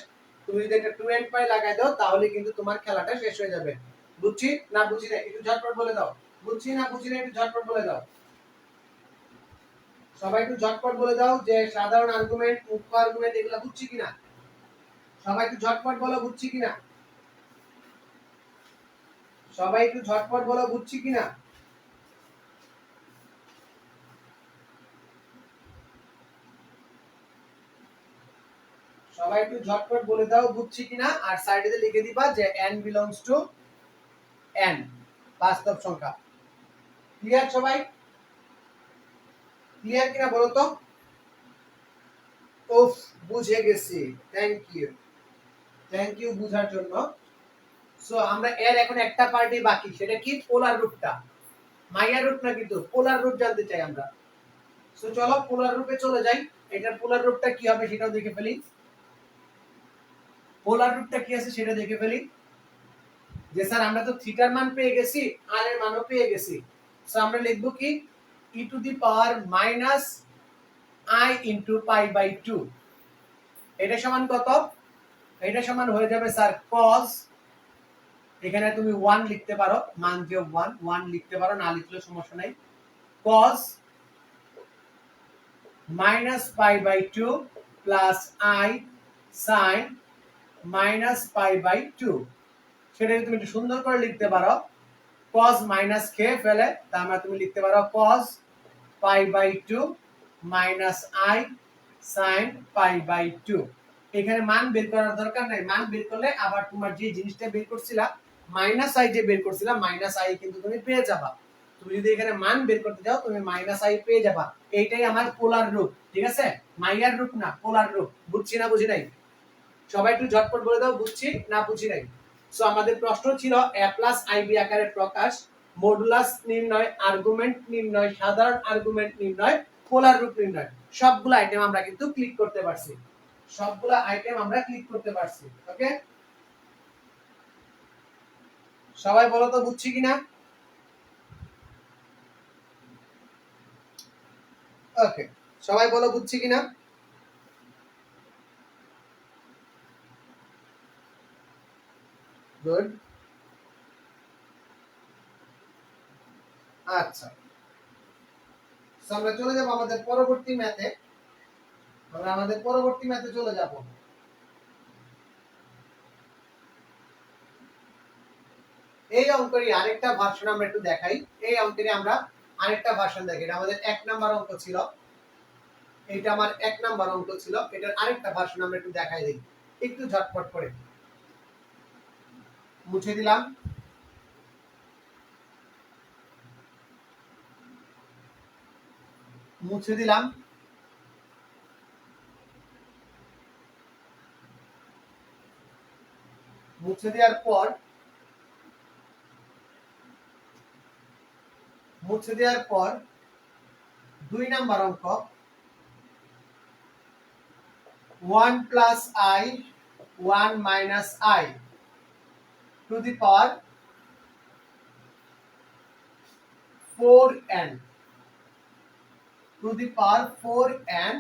তুমি যদি একটা 2n π লাগাই দাও, তাহলে কিন্তু তোমার খেলাটা শেষ হয়ে যাবে। বুঝছি না বুঝি না একটু ঝটপট বলে দাও, বুঝছি না বুঝি না একটু ঝটপট বলে দাও। সবাই একটু ঝটপট বলে দাও যে সাধারণ আর্গুমেন্ট, মুখ্য আর্গুমেন্ট এগুলো বুঝছি কিনা। সবাই একটু ঝটপট বলো বুঝছি কিনা। সবাই একটু ঝটপট বলো বুঝছি কিনা। সবাই একটু ঝটপট বলে দাও বুঝছি কিনা। আর সাইডে লিখে দিবা যে n belongs to n, বাস্তব সংখ্যা। ক্লিয়ার সবাই? ক্লিয়ার কিনা বলো তো। ওফ, বুঝে গেছি। থ্যাংক ইউ বুঝার জন্য। সো আমরা এর এখন একটা পার্টি বাকি, সেটা কি? পোলার রূপটা। মাইয়ার রূপ না, কিন্তু পোলার রূপ জানতে চাই আমরা। সো চলো পোলার রূপে চলে যাই। এটার পোলার রূপটা কি হবে সেটাও দেখে ফেলি। পোলার রূপটা কি আছে সেটা দেখে ফেলি। যে স্যার আমরা তো থিটার মান পেয়ে গেছি, আর এর মানও পেয়ে গেছি। সো আমরা লিখব কি? e to the power minus i into pi by 2। এটা সমান কত? এটা সমান হয়ে যাবে স্যার cos, এখানে তুমি 1 লিখতে পারো, মান যে 1 লিখতে পারো, না লিখলেও সমস্যা নাই। cos minus pi by 2 plus i sin minus pi by 2। সেটাকে তুমি একটু সুন্দর করে লিখতে পারো। cos মাইনাস খেয়ে ফেলে, তার মানে তুমি লিখতে পারো cos pi by 2 minus i sin pi by 2। এখানে মান বের করার দরকার নাই। মান বের করলে আবার তোমার যে জিনিসটা বের করছিলা মাইনাস i যে বের করছিলা, মাইনাস i কিন্তু তুমি পেয়ে যাবা। তুমি যদি এখানে মান বের করতে যাও তুমি মাইনাস i পেয়ে যাবা। এইটাই আমার পোলার রূপ, ঠিক আছে? মাইয়ার রূপ না, পোলার রূপ। বুঝছি না বুঝি নাই? সবাই একটু ঝটপট বলে দাও বুঝছি না বুঝি নাই। সো আমাদের প্রশ্ন ছিল a প্লাস ib আকারে প্রকাশ, মডুলাস নির্ণয়, আর্গুমেন্ট নির্ণয়, সাধারণ আর্গুমেন্ট নির্ণয়, পোলার রূপ নির্ণয়। সবগুলো আইটেম আমরা কিন্তু ক্লিক করতে পারছি। সবগুলো আইটেম আমরা ক্লিক করতে পারছি। ওকে, সবাই বলো তো বুঝছি কিনা। ওকে, সবাই বলো বুঝছি কিনা। গুড। আচ্ছা, আমরা চলে যাব আমাদের পরবর্তী ম্যাথে। আমরা আমাদের পরবর্তী ম্যাথে চলে যাব। এই অঙ্কেরই আরেকটা ভার্সন আমরা একটু দেখাই। এই অঙ্কেরই আমরা আরেকটা ভার্সন দেখি। এটা আমাদের 1 নাম্বার অঙ্ক ছিল, এটা আমার 1 নাম্বার অঙ্ক ছিল। এটার আরেকটা ভার্সন আমরা একটু দেখাই দিই, একটু ঝটপট করে। মুছে দিলাম। মুছে দিলাম। মুছে দেওয়ার পর মুছে দেওয়ার পর 2 নাম্বার অঙ্ক 1 plus i 1 minus i to the power 4n two the power 4n।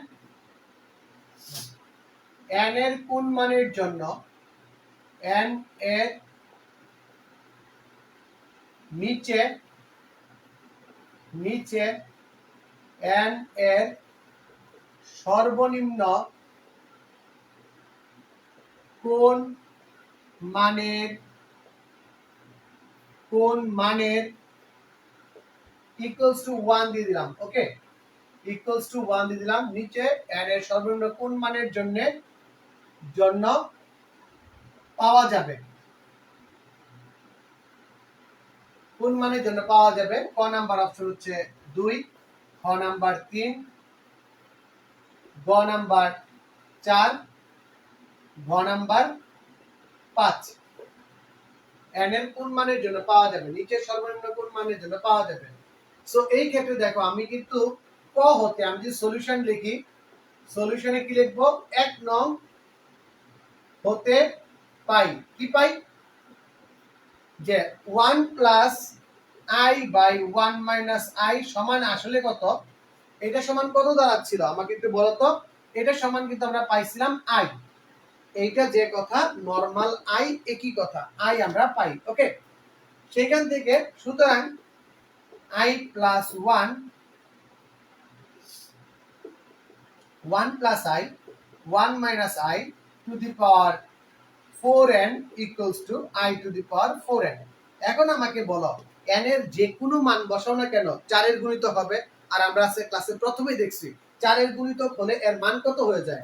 n এর কোন মানের জন্য n এর নিচে n এর সর্বনিম্ন কোন মানের ইকুয়ালস টু 1 দিয়ে দিলাম। ওকে, ইকুয়ালস টু 1 দিয়ে দিলাম। নিচে n এর সর্বনিম্ন কোন মানের জন্য পাওয়া যাবে, কোন মানের জন্য পাওয়া যাবে। ক নাম্বার অপশন হচ্ছে 2, খ নাম্বার 3, গ নাম্বার 4, ঘ নাম্বার 5। n এর কোন মানের জন্য পাওয়া যাবে, নিচের সর্বনিম্ন কোন মানের জন্য পাওয়া যাবে। সো এই ক্ষেত্রে দেখো আমি কিন্তু ক হতে আমি যদি সলিউশন লিখি, সলিউশনে কি লিখব? 1 নং হতে পাই, কি পাই? যে 1 plus i by 1 minus i সমান আসলে কত? এটা সমান কত দাঁড়াচ্ছিল আমাকে একটু বলো তো। এটা সমান কিন্তু আমরা পাইছিলাম i। এইটা যে কথা নরমাল i, একই কথা i আমরা পাই। ওকে, সেখান থেকে সুতরাং i plus 1 1 plus I 1 minus I to the power 4n equals to I to the power 4n। এখন আমাকে বলো n এর যে কোনো মান বসাও না কেন 4 এর গুণিতক হবে। আর আমরা আজকে ক্লাসে প্রথমেই দেখছি 4 এর গুণিতক হলে এর মান কত হয়ে যায়,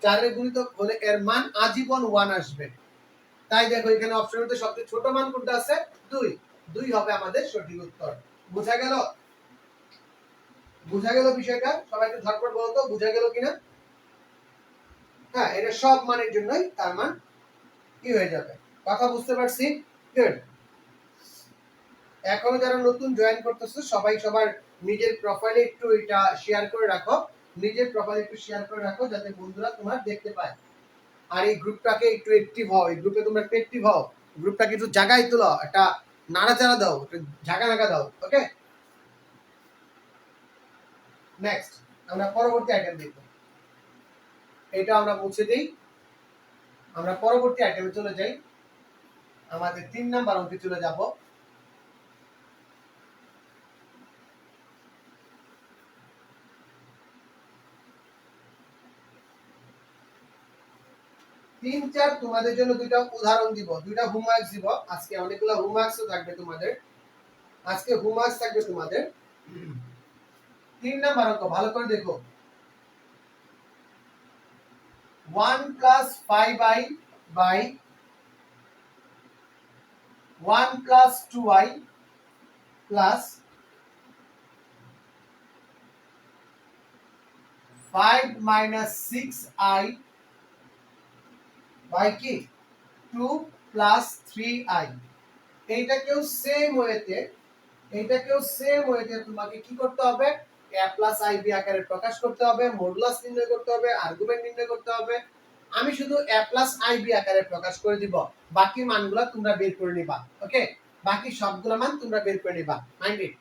4 এর গুণিতক হলে এর মান আজীবন 1 আসবে। তাই দেখো এখানে অপশনের মধ্যে সবচেয়ে ছোট মান কোনটা আছে, 2। 2 হবে আমাদের সঠিক উত্তর। বোঝা গেল? বোঝা গেল বিষয়টা? সবাই একটু ঝটপট বলো তো বোঝা গেল কিনা। হ্যাঁ, এটা সব মানের জন্যই তার মান কি হয়ে যাবে। কথা বুঝতে পারছি? গুড। এখনো যারা নতুন জয়েন করতেছো সবাই সবার নিজের প্রোফাইলে একটু এটা শেয়ার করে রাখো, নিজের প্রোফাইলে একটু শেয়ার করে রাখো যাতে বন্ধুরা তোমার দেখতে পায়। আর এই গ্রুপটাকে একটু অ্যাক্টিভ হও, এই গ্রুপে তোমরা একটু অ্যাক্টিভ হও, গ্রুপটাকে একটু জায়গায় তোলো, একটা নাড়াচাড়া দাও, একটু ঝাঁকা নাকা দাও। ওকে, নেক্সট আমরা পরবর্তী আইটেম দেখব। এটা আমরা মুছে দিই, আমরা পরবর্তী আইটেমে চলে যাই। আমাদের 3 নাম্বার অঙ্কে চলে যাব। তিন চার তোমাদের জন্য দুইটা উদাহরণ দিব, দুইটা হোমওয়ার্ক দিব। আজকে অনেকগুলো হোমওয়ার্কও থাকবে তোমাদের, আজকে হোমওয়ার্ক থাকবে তোমাদের। 3 নাম্বার অঙ্ক ভালো করে দেখো। 1 plus 5i by 1 plus 2i plus 5 minus 6i by কি 2 plus 3i। এইটাকেও সেম ওয়েতে তোমাকে কি করতে হবে, a plus ib আকারে প্রকাশ করতে হবে, মডুলাস নির্ণয় করতে হবে, আর্গুমেন্ট নির্ণয় করতে হবে। আমি শুধু a plus ib আকারে প্রকাশ করে দিব, বাকি মানগুলো তোমরা বের করে নিবা। ওকে, বাকি সবগুলো মান তোমরা বের করে নিবা। Mind it.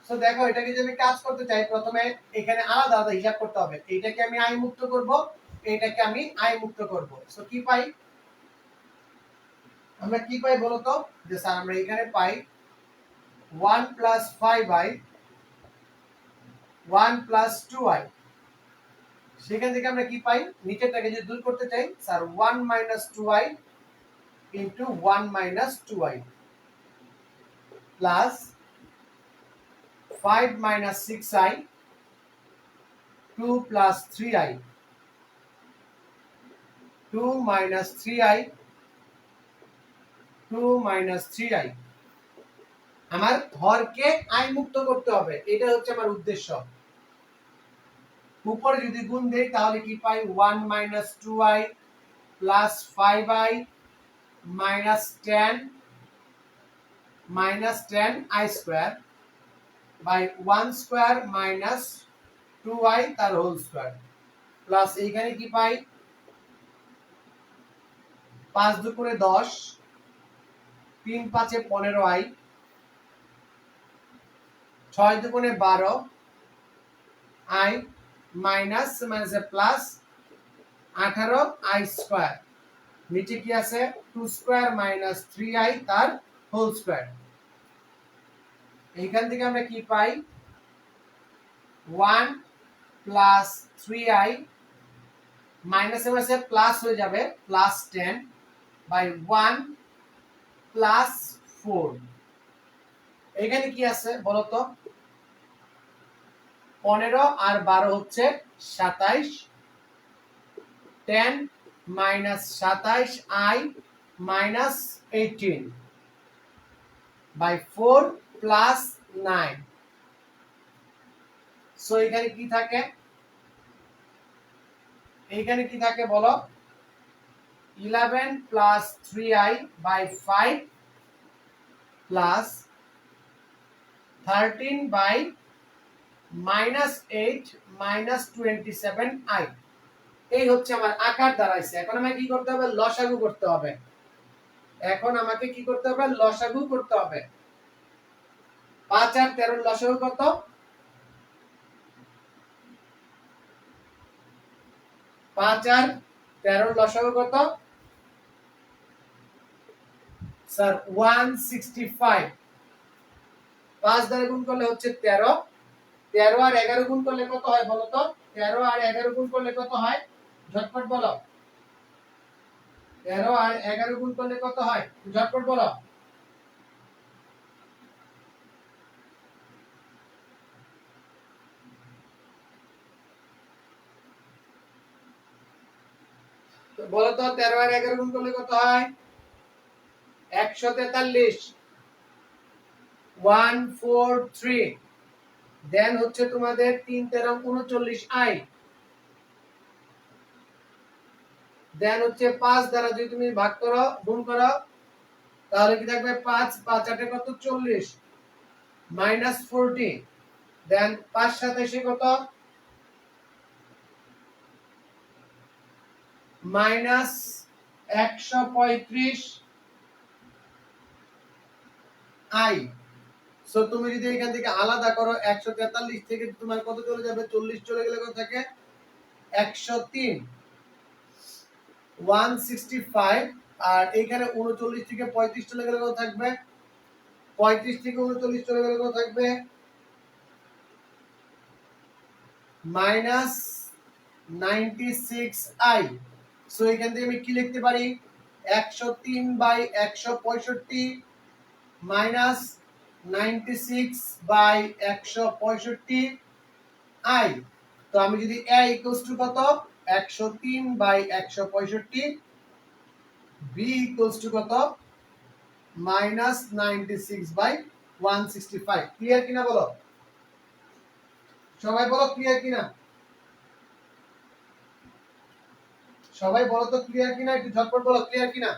সো দেখো এটাকে যদি আমি কাজ করতে চাই প্রথমে এখানে আলাদা আলাদা হিসাব করতে হবে। এইটাকে আমি আই মুক্ত করব, এইটাকে আমি আই মুক্ত করব। সো কি পাই, আমরা কি পাই বলো তো, যে স্যার আমরা এখানে পাই 1 plus 5i 1 plus 2i। সেখান থেকে আমরা কি পাই, নিচেরটাকে যদি দূর করতে চাই sir 1 minus 2i into 1 minus 2i plus 5 minus 6i 2 plus 3i 2 minus 3i 2 minus 3i। আমার হরকে আই মুক্ত করতে হবে, এটা হচ্ছে আমার উদ্দেশ্য। উপরে যদি গুণ দেই তাহলে কি পাই, 1 minus 2i plus 5i minus 10 i square by 1 square minus 2i তার হোল স্কয়ার প্লাস এইখানে কি পাই 5 দুগুণে 10 3 5 এ 15i 6 দুগুণে 12 i মাইনাস মাইনাসে প্লাস 18i স্কয়ার, নিচে কি আছে 2 স্কয়ার মাইনাস 3i তার হোল স্কয়ার। এইখান থেকে আমরা কি পাই 1 প্লাস 3i মাইনাসে মাইনাসে প্লাস হয়ে যাবে প্লাস 10 বাই 1 প্লাস 4। এখানে কি আছে বলো তো, 15 আর 12 হচ্ছে 27, 10 minus 27i minus 18 by 4 plus 9। So এখানে কি থাকে, এইখানে কি থাকে বলো 11 plus 3i by 5 plus 13 by minus 8 minus 27i। এই হচ্ছে আমার আকার দাঁড়াইছে। এখন আমাকে কি করতে হবে, লসাগু করতে হবে। এখন আমাকে কি করতে হবে, লসাগু করতে হবে। 5 আর 13 লসাগু কত, 5 আর 13 লসাগু কত স্যার 165। 5 দ্বারা গুণ করলে হচ্ছে 13, 13 আর 11 গুণ করলে কত হয় বলো তো, 13 আর 11 গুণ করলে কত হয় ঝটপট বলো 13 আর 11 গুণ করলে কত হয় ঝটপট বলো বলো তো 13 আর 11 গুণ করলে কত হয় 143 143 দেন হচ্ছে তোমাদের 3 13 39 আই দেন হচ্ছে 5 দ্বারা যদি তুমি ভাগ করো গুণ করো তাহলে কি থাকবে 5 5 8 কত 40 -40 দেন 5 27 কত -135 আই সো তুমি যদি এখান থেকে আলাদা করো 143 থেকে তোমার কত চলে যাবে 40 চলে গেলে কত থাকে 103 165 আর এখানে 39 থেকে 35 চলে গেলে কত থাকবে 35 থেকে 39 চলে গেলে কত থাকবে -96 আই সো এখান থেকে আমি কি লিখতে পারি 103/165 মাইনাস 96/165 আই তো আমি যদি a ইকুয়ালস টু কত 103/165 b ইকুয়ালস টু কত -96/165 ক্লিয়ার কিনা বলো সবাই বলো ক্লিয়ার কিনা সবাই বলো তো ক্লিয়ার কিনা একটু ঝটপট বলো ক্লিয়ার কিনা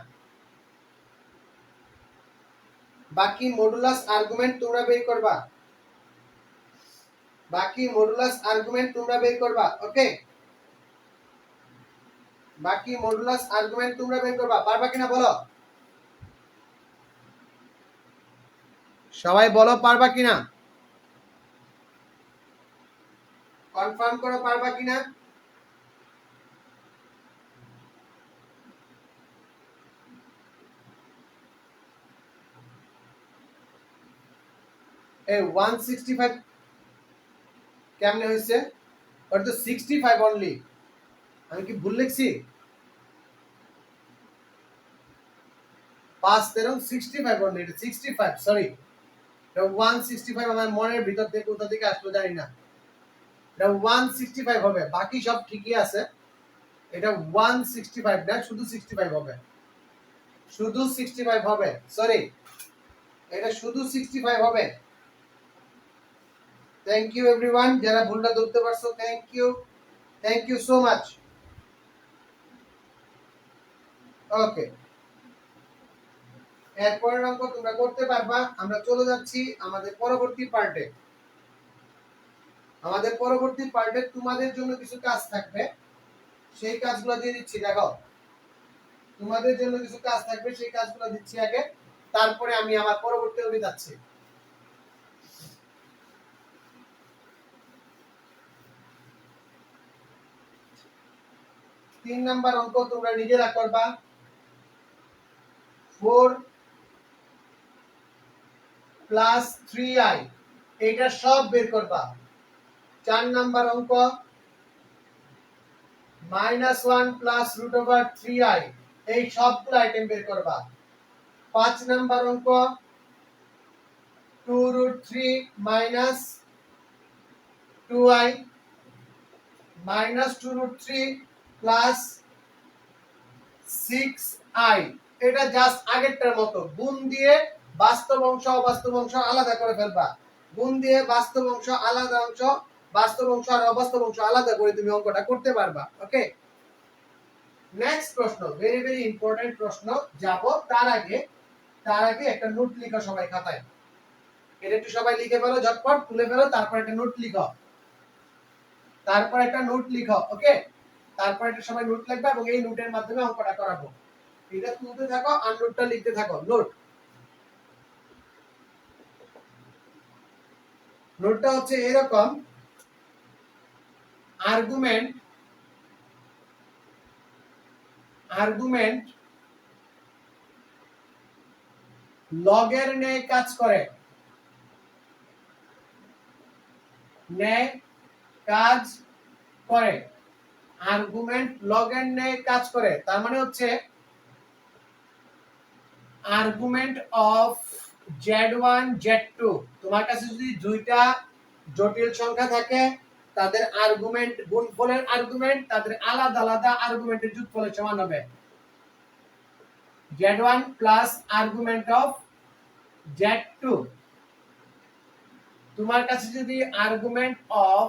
বাকি মডুলাস আর্গুমেন্ট তোমরা বের করবা বাকি মডুলাস আর্গুমেন্ট তোমরা বের করবা ওকে বাকি মডুলাস আর্গুমেন্ট তোমরা বের করবা পারবা কিনা বলো সবাই বলো পারবা কিনা কনফার্ম করো পারবা কিনা এই 165 কেমনে হইছে ওটা তো 65 অনলি আমি কি ভুল লিখছি 5 13 65 অনলি এটা 65 সরি এটা 165 আমার মনের ভিতর থেকে কোথা থেকে আসলো জানি না এটা 165 হবে বাকি সব ঠিকই আছে এটা 165 না শুধু 65 হবে শুধু 65 হবে সরি এটা শুধু 65 হবে থ্যাংক ইউ এভরিওয়ান যারা ভুলটা ধরতে পারছো thank you so much okay এরপরের অঙ্ক তোমরা করতে পারবা আমরা চলে যাচ্ছি আমাদের পরবর্তী পার্টে তোমাদের জন্য কিছু কাজ থাকবে সেই কাজগুলো দিয়ে দিচ্ছি দেখো তোমাদের জন্য কিছু কাজ থাকবে সেই কাজগুলো দিচ্ছি আগে তারপরে আমি আমার পরবর্তী অঙ্কে যাচ্ছি 3 নাম্বার অঙ্ক তোমরা নিজেরা করবা 4 প্লাস 3i এটা সব বের করবা 4 নাম্বার অঙ্ক -1 প্লাস √3i এই সবগুলো আইটেম বের করবা 5 নাম্বার অঙ্ক 2√3 মাইনাস 2i -2√3 প্লাস 6i এটা জাস্ট আগেরটার মতো গুণ দিয়ে বাস্তব অংশ অবাস্তব অংশ আলাদা করে ফেলবা গুণ দিয়ে বাস্তব অংশ আলাদা অংশ বাস্তব অংশ আর অবাস্তব অংশ আলাদা করে তুমি অঙ্কটা করতে পারবা ওকে নেক্সট প্রশ্ন ভেরি ভেরি ইম্পর্টেন্ট প্রশ্ন যাব তার আগে একটা নোট লিখো সবাই খাতায় এটা একটু সবাই লিখে ফেলো ঝটপট তুলে ফেলো তারপর একটা নোট লিখো ওকে তারপর একটা সবাই নোট লিখবে এবং এই নোটের মাধ্যমে অঙ্কটা করাবো এটা তুলতে থাকো আর নোটটা লিখতে থাকো নোটটা হচ্ছে এরকম আর্গুমেন্ট লগের ন্যায় কাজ করে করে, আর্গুমেন্ট লগ এন নিয়ে কাজ করে, তার মানে হচ্ছে আর্গুমেন্ট অফ z1 z2, তোমার কাছে যদি দুইটা জটিল সংখ্যা থাকে তাদের আর্গুমেন্ট গুণফলের আর্গুমেন্ট তাদের আলাদা আলাদা আর্গুমেন্টের যোগফলের সমান হবে। z1 plus argument of z2, তোমার কাছে যদি argument of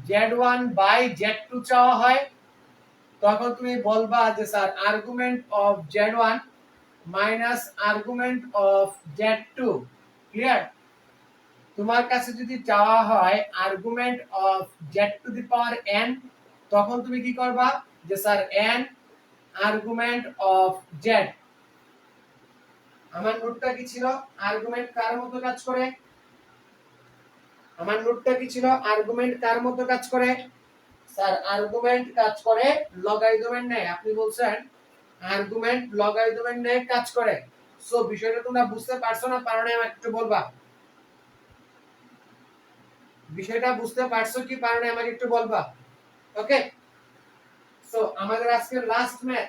z1 by z2 চাওয়া হয় তখন তুমি বলবা যে sir argument of z1 minus argument of z2, clear? তোমার কাছে যদি চাওয়া হয় argument of z two the power n, তখন তুমি কি করবা যে sir n argument of z। আমার নোটটা কি ছিল? আর্গুমেন্ট কার মতো কাজ করে? আমার নোটটা কি ছিল? আর্গুমেন্ট কার মতো কাজ করে? স্যার আর্গুমেন্ট কাজ করে লগারিদমের ন্যায়। আপনি বলছেন আর্গুমেন্ট লগারিদমের ন্যায় কাজ করে। সো বিষয়টা তোমরা বুঝতে পারছো না পারো না আমাকে একটু বলবা। বিষয়টা বুঝতে পারছো কি পারো না আমাকে একটু বলবা। ওকে, সো আমাদের আজকের লাস্ট ম্যাথ,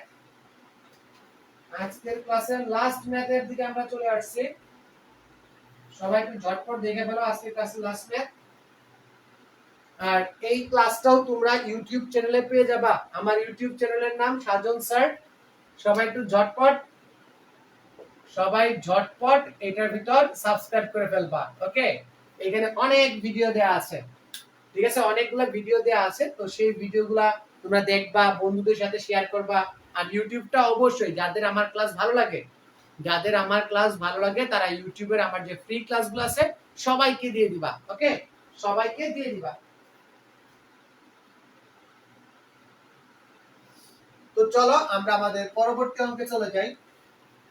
আজকের ক্লাসের লাস্ট ম্যাথের দিকে আমরা চলে আসছি। সবাই একটু ঝটপট দেখে ফেলো আজকের ক্লাসের লাস্ট ম্যাথ। আর এই ক্লাসটাও তোমরা ইউটিউব চ্যানেলে পেয়ে যাবা। আমার ইউটিউব চ্যানেলের নাম সাজন স্যার। সবাই একটু ঝটপট এটার ভিতর সাবস্ক্রাইব করে ফেলবা। ওকে, এখানে অনেক ভিডিও দেয়া আছে, ঠিক আছে? অনেকগুলো ভিডিও দেয়া আছে, তো সেই ভিডিওগুলা তোমরা দেখবা, বন্ধুদের সাথে শেয়ার করবা। আর ইউটিউবটা অবশ্যই যাদের আমার ক্লাস ভালো লাগে তারা ইউটিউবের আমার যে ফ্রি ক্লাসগুলো আছে সবাইকে দিয়ে দিবা। ওকে, সবাইকে দিয়ে দিবা। তো চলো আমরা আমাদের পরবর্তী অঙ্কে চলে যাই।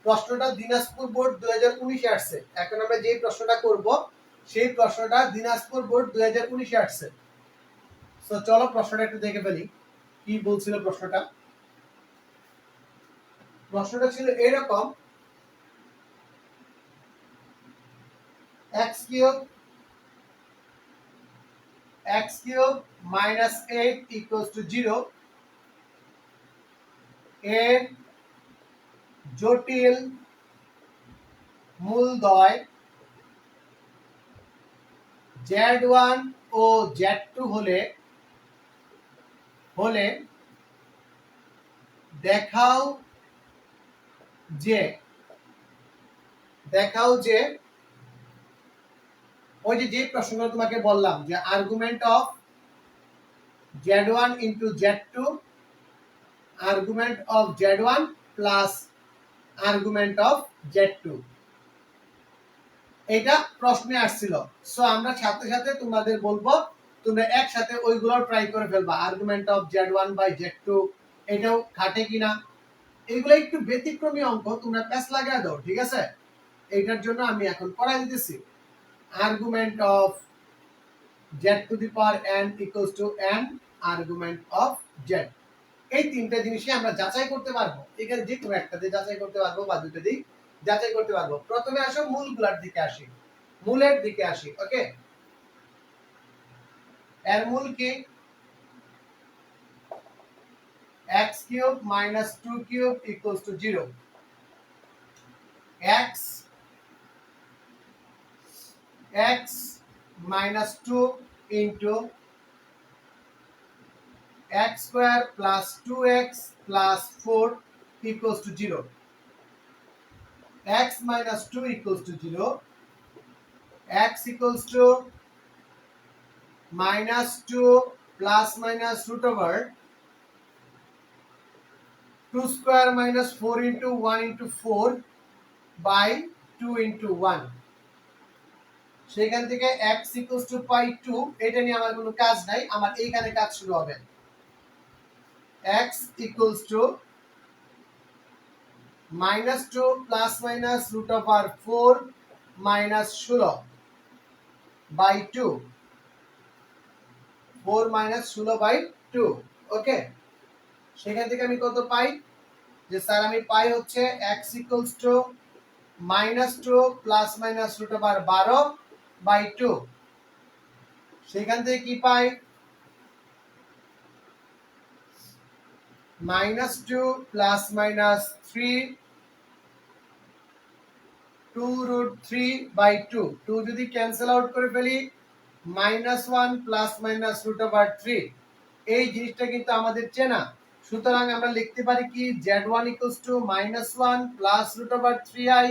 প্রশ্নটা দিনাজপুর বোর্ড 2019 এ আসছে। এখন আমরা যে প্রশ্নটা করব সেই প্রশ্নটা দিনাজপুর বোর্ড 2019 এ আসছে। তো চলো প্রশ্নটা একটু দেখে ফেলি কি বলছিল প্রশ্নটা। প্রশ্নটা ছিল এরকম, x cube minus 8 equals to 0 এর জটিল মূলদ্বয় z1 ও z2 হলে দেখাও যে ওই যে প্রশ্নগুলো তোমাকে বললাম যে argument of z1 into z2, argument of z1 plus argument of z2, এটা প্রশ্নে আসছিল। সো আমরা সাথে সাথে তোমাদের বলবো তোমরা একসাথে ওইগুলো ট্রাই করে ফেলবা। Argument of z1 by z2 এটাও খাটে কিনা, এগুলো একটু ব্যতিক্রমী অঙ্ক, তোমরা প্যাচ লাগিয়ে দাও, ঠিক আছে? এইটার জন্য আমি এখন করাই দিতেছি। Argument of z two the power n equals to n argument of z। এই তিনটা জিনিসই আমরা যাচাই করতে পারবো। এখানে যে কোনো একটা দিয়ে যাচাই করতে পারবো বা দুটো দিয়ে যাচাই করতে পারবো। প্রথমে আসো মূলের দিকে আসি। ওকে, এর মূল কি? x cube minus 2 cube equals to 0. x minus 2 into x square plus 2x plus 4 equals to 0. x minus 2 equals to 0. x equals to minus 2 plus minus root over 2 square minus 4 into 1 into 4 by 2 into 1. সেখান থেকে x equals to pi 2, এটা নিয়ে আমার কোনো কাজ নাই, আমার এইখানে কাজ শুরু হবে। x equals to minus 2 plus minus root over 4 minus 16 by 2, 4 minus 16 by 2। ওকে, সেখান থেকে আমি কত পাই? যে স্যার আমি পাই হচ্ছে x equals to minus 2 plus minus root over 12 by 2। সেখান থেকে কি পাই? -2 প্লাস মাইনাস 3 2√3/2 2 যদি ক্যান্সেল আউট করে ফেলি -1 প্লাস মাইনাস √3। এই জিনিসটা কিন্তু আমাদের চেনা, সুতরাং আমরা লিখতে পারি কি z1 -1 প্লাস √3i।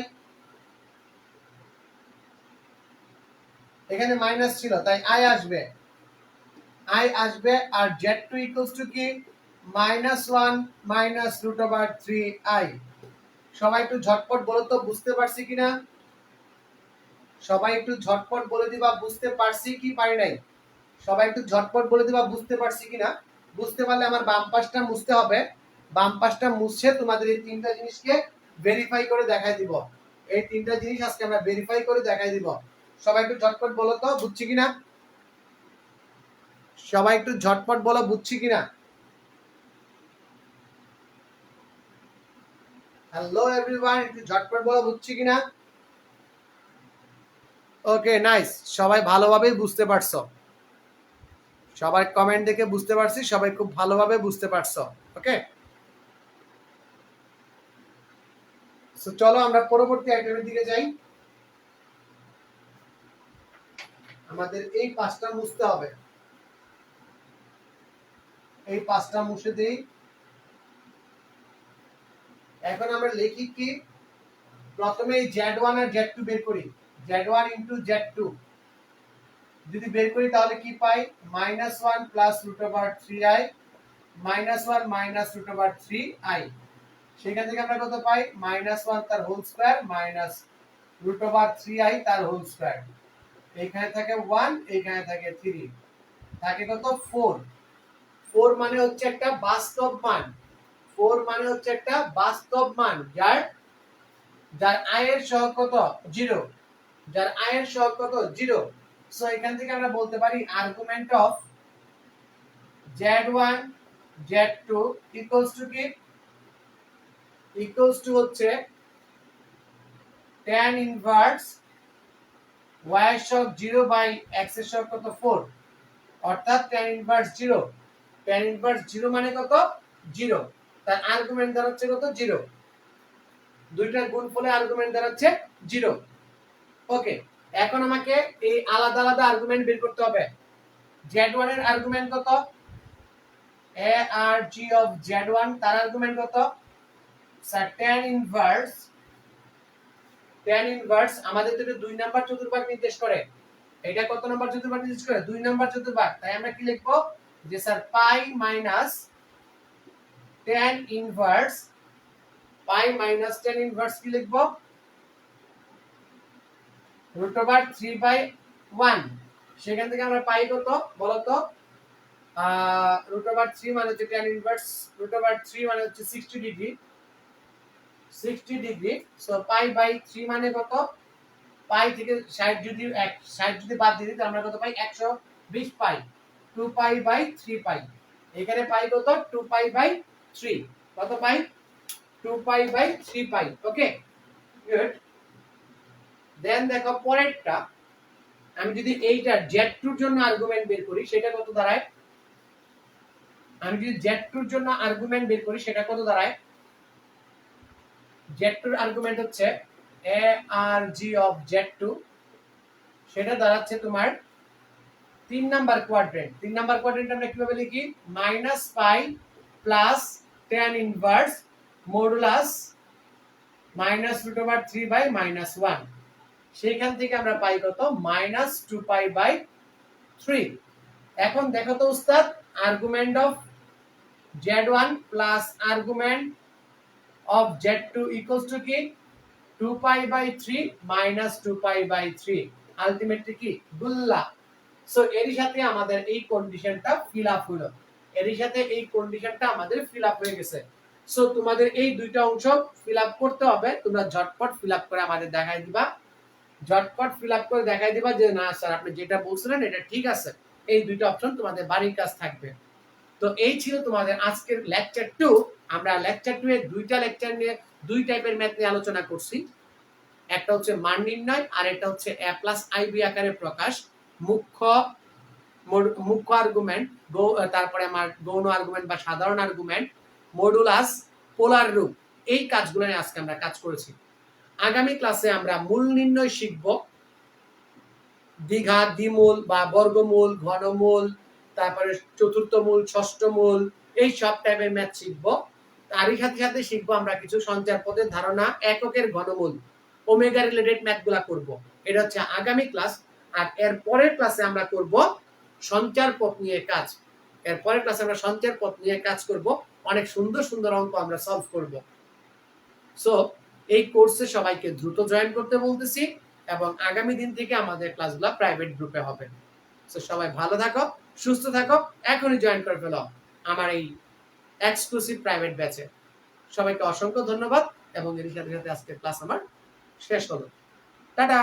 এখানে মাইনাস ছিল তাই i আসবে, আর z2 কি -1 মাইনাস √3i। সবাই একটু ঝটপট বলো তো বুঝতে পারছি কিনা, সবাই একটু ঝটপট বলে দিবা বুঝতে পারছি কি পারি নাই। সবাই একটু ঝটপট বলে দিবা বুঝতে পারছি কিনা। বুঝতে পারলে আমার বাম পাশটা মুছতে হবে, বাম পাশটা মুছে তোমাদের এই তিনটা জিনিসকে ভেরিফাই করে দেখাই দিব। এই তিনটা জিনিস আজকে আমরা ভেরিফাই করে দেখাই দিব। সবাই একটু ঝটপট বলো তো বুঝছি কিনা, সবাই একটু ঝটপট বলো বুঝছি কিনা। হ্যালো এভরিওয়ান, একটু ঝটপট বলো বুঝছি কিনা। ওকে নাইস, সবাই ভালোভাবেই বুঝতে পারছো, সবার কমেন্ট দেখে বুঝতে পারছি সবাই খুব ভালোভাবে বুঝতে পারছো। ওকে, সো চলো আমরা পরবর্তী আইটেমের দিকে যাই। আমাদের এই পাঁচটা মুছতে হবে, এই পাঁচটা মুছে দিই। এখন আমরা লিখি কি, প্রথমে z1 আর z2 বের করি। z1 ইনটু z2 যদি বের করি তাহলে কি পাই, -1 প্লাস √3i, -1 মাইনাস √3i। সেখান থেকে আমরা কত পাই, -1 তার হোল স্কয়ার মাইনাস √3i তার হোল স্কয়ার। এখানে থাকে 1, এখানে থাকে 3, থাকে কত 4। 4 মানে হচ্ছে একটা বাস্তব মান, 4 মানে হচ্ছে একটা বাস্তব মান যার i এর সহগ কত 0, যার i এর সহগ কত 0। সো এখান থেকে আমরা বলতে পারি argument of z1 z2 equals to কি, ইকুয়ালস টু হচ্ছে tan ইনভার্স y এর সহগ 0 বাই x এর সহগ কত 4, অর্থাৎ tan ইনভার্স 0। tan ইনভার্স 0 মানে কত 0, তার আর্গুমেন্ট দাঁড়াচ্ছে কত 0, দুইটার গুণফলে আর্গুমেন্ট দাঁড়াচ্ছে 0। ওকে, এখন আমাকে এই আলাদা আলাদা আর্গুমেন্ট বের করতে হবে। z1 এর আর্গুমেন্ট কত, a R g of z1 তার আর্গুমেন্ট কত, স্যার tan ইনভার্স আমাদের তো দুই নাম্বার চতুর্ভাগ নির্দেশ করে। এটা কত নাম্বার চতুর্ভাগ নির্দেশ করে, দুই নাম্বার চতুর্ভাগ। তাই আমরা কি লিখবো যে sir pi minus tan inverse, pi minus tan inverse কি লিখবো √3/1। সেখান থেকে আমরা পাই কত বলো তো, √3 মানে হচ্ছে tan ইনভার্স √3 মানে হচ্ছে 60 degree, 60 degree. So pi by 3 মানে কত, পাই থেকে 60 যদি 60 যদি বাদ দিয়ে দিই তাহলে আমরা কত পাই 120 পাই, 2 পাই বাই 3 পাই। এখানে পাই কত 2 পাই বাই 3, কত পাই 2 pi by 3 pi. Okay good. দেন দেখো পরেরটা, আমি যদি এইটা z2 এর জন্য আর্গুমেন্ট বের করি সেটা কত দাঁড়ায়, আমি যদি z2 এর জন্য আর্গুমেন্ট বের করি সেটা কত দাঁড়ায়, z2 এর আর্গুমেন্ট হচ্ছে a R g of z2, সেটা দাঁড়াচ্ছে তোমার 3 নাম্বার কোয়াড্রেন্ট। 3 নাম্বার কোয়াড্রেন্ট আমরা কিভাবে লিখি, minus pi plus tan inverse modulus minus √3 by -1। সেইখান থেকে আমরা পাই কত -2 পাই বাই 3। এখন দেখো তো উস্তাদ, argument of z1 plus argument of z2 equals to কি 2 pi by 3 minus 2 pi by 3, ultimately কি গুল্লা। সো এর সাথে আমাদের এই কন্ডিশনটা ফিল আপ হলো, এর সাথে এই কন্ডিশনটা আমাদের ফিল আপ হয়ে গেছে। সো তোমাদের এই দুইটা অংশ ফিল আপ করতে হবে, তোমরা ঝটপট ফিল আপ করে আমাদের দেখাই দিবা, ঝটপট ফিল আপ করে দেখাই দিবা যে না স্যার আপনি যেটা বলছিলেন এটা ঠিক আছে। এই দুইটা অপশন তোমাদের বাড়ির কাজ থাকবে। তো এই ছিল তোমাদের আজকের লেকচার 2। আমরা লেকচার 2 এর দুইটা লেকচার নিয়ে দুই টাইপের ম্যাথ নিয়ে আলোচনা করছি। একটা হচ্ছে মান নির্ণয় আর একটা হচ্ছে a প্লাস ib আকারে প্রকাশ, মুখ্য আর্গুমেন্ট, তারপরে আমার গৌণ আর্গুমেন্ট বা সাধারণ আর্গুমেন্ট, মডুলাস, পোলার রূপ, এই কাজগুলো নিয়ে আজকে আমরা কাজ করেছি। আগামী ক্লাসে আমরা মূল নির্ণয় শিখব, দ্বিঘাত, দ্বিমূল বা বর্গমূল, ঘনমূল, তারপরে চতুর্থ মূল, ষষ্ঠ মূল, এই সব টাইপের ম্যাথ শিখবো। তারই সাথে সাথে শিখবো আমরা কিছু সঞ্চার পদের ধারণা, এককের ঘনমূল, ওমেগা রিলেটেড ম্যাথগুলা করব। এটা হচ্ছে আগামী ক্লাস। আর এর পরের ক্লাসে আমরা করব সঞ্চার পথ নিয়ে কাজ। এর পরের ক্লাসে আমরা সঞ্চার পথ নিয়ে কাজ করব, অনেক সুন্দর সুন্দর অঙ্ক আমরা সলভ করব। সো এই কোর্সে সবাইকে দ্রুত জয়েন করতে বলতেছি এবং আগামী দিন থেকে আমাদের ক্লাসগুলো প্রাইভেট গ্রুপে হবে। সো সবাই ভালো থাকো, সুস্থ থাকো, এখনই জয়েন করে ফেলো আমার এই এক্সক্লুসিভ প্রাইভেট ব্যাচে। সবাইকে অসংখ্য ধন্যবাদ এবং এর সাথে সাথে আজকের ক্লাস আমার শেষ হলো। টাটা।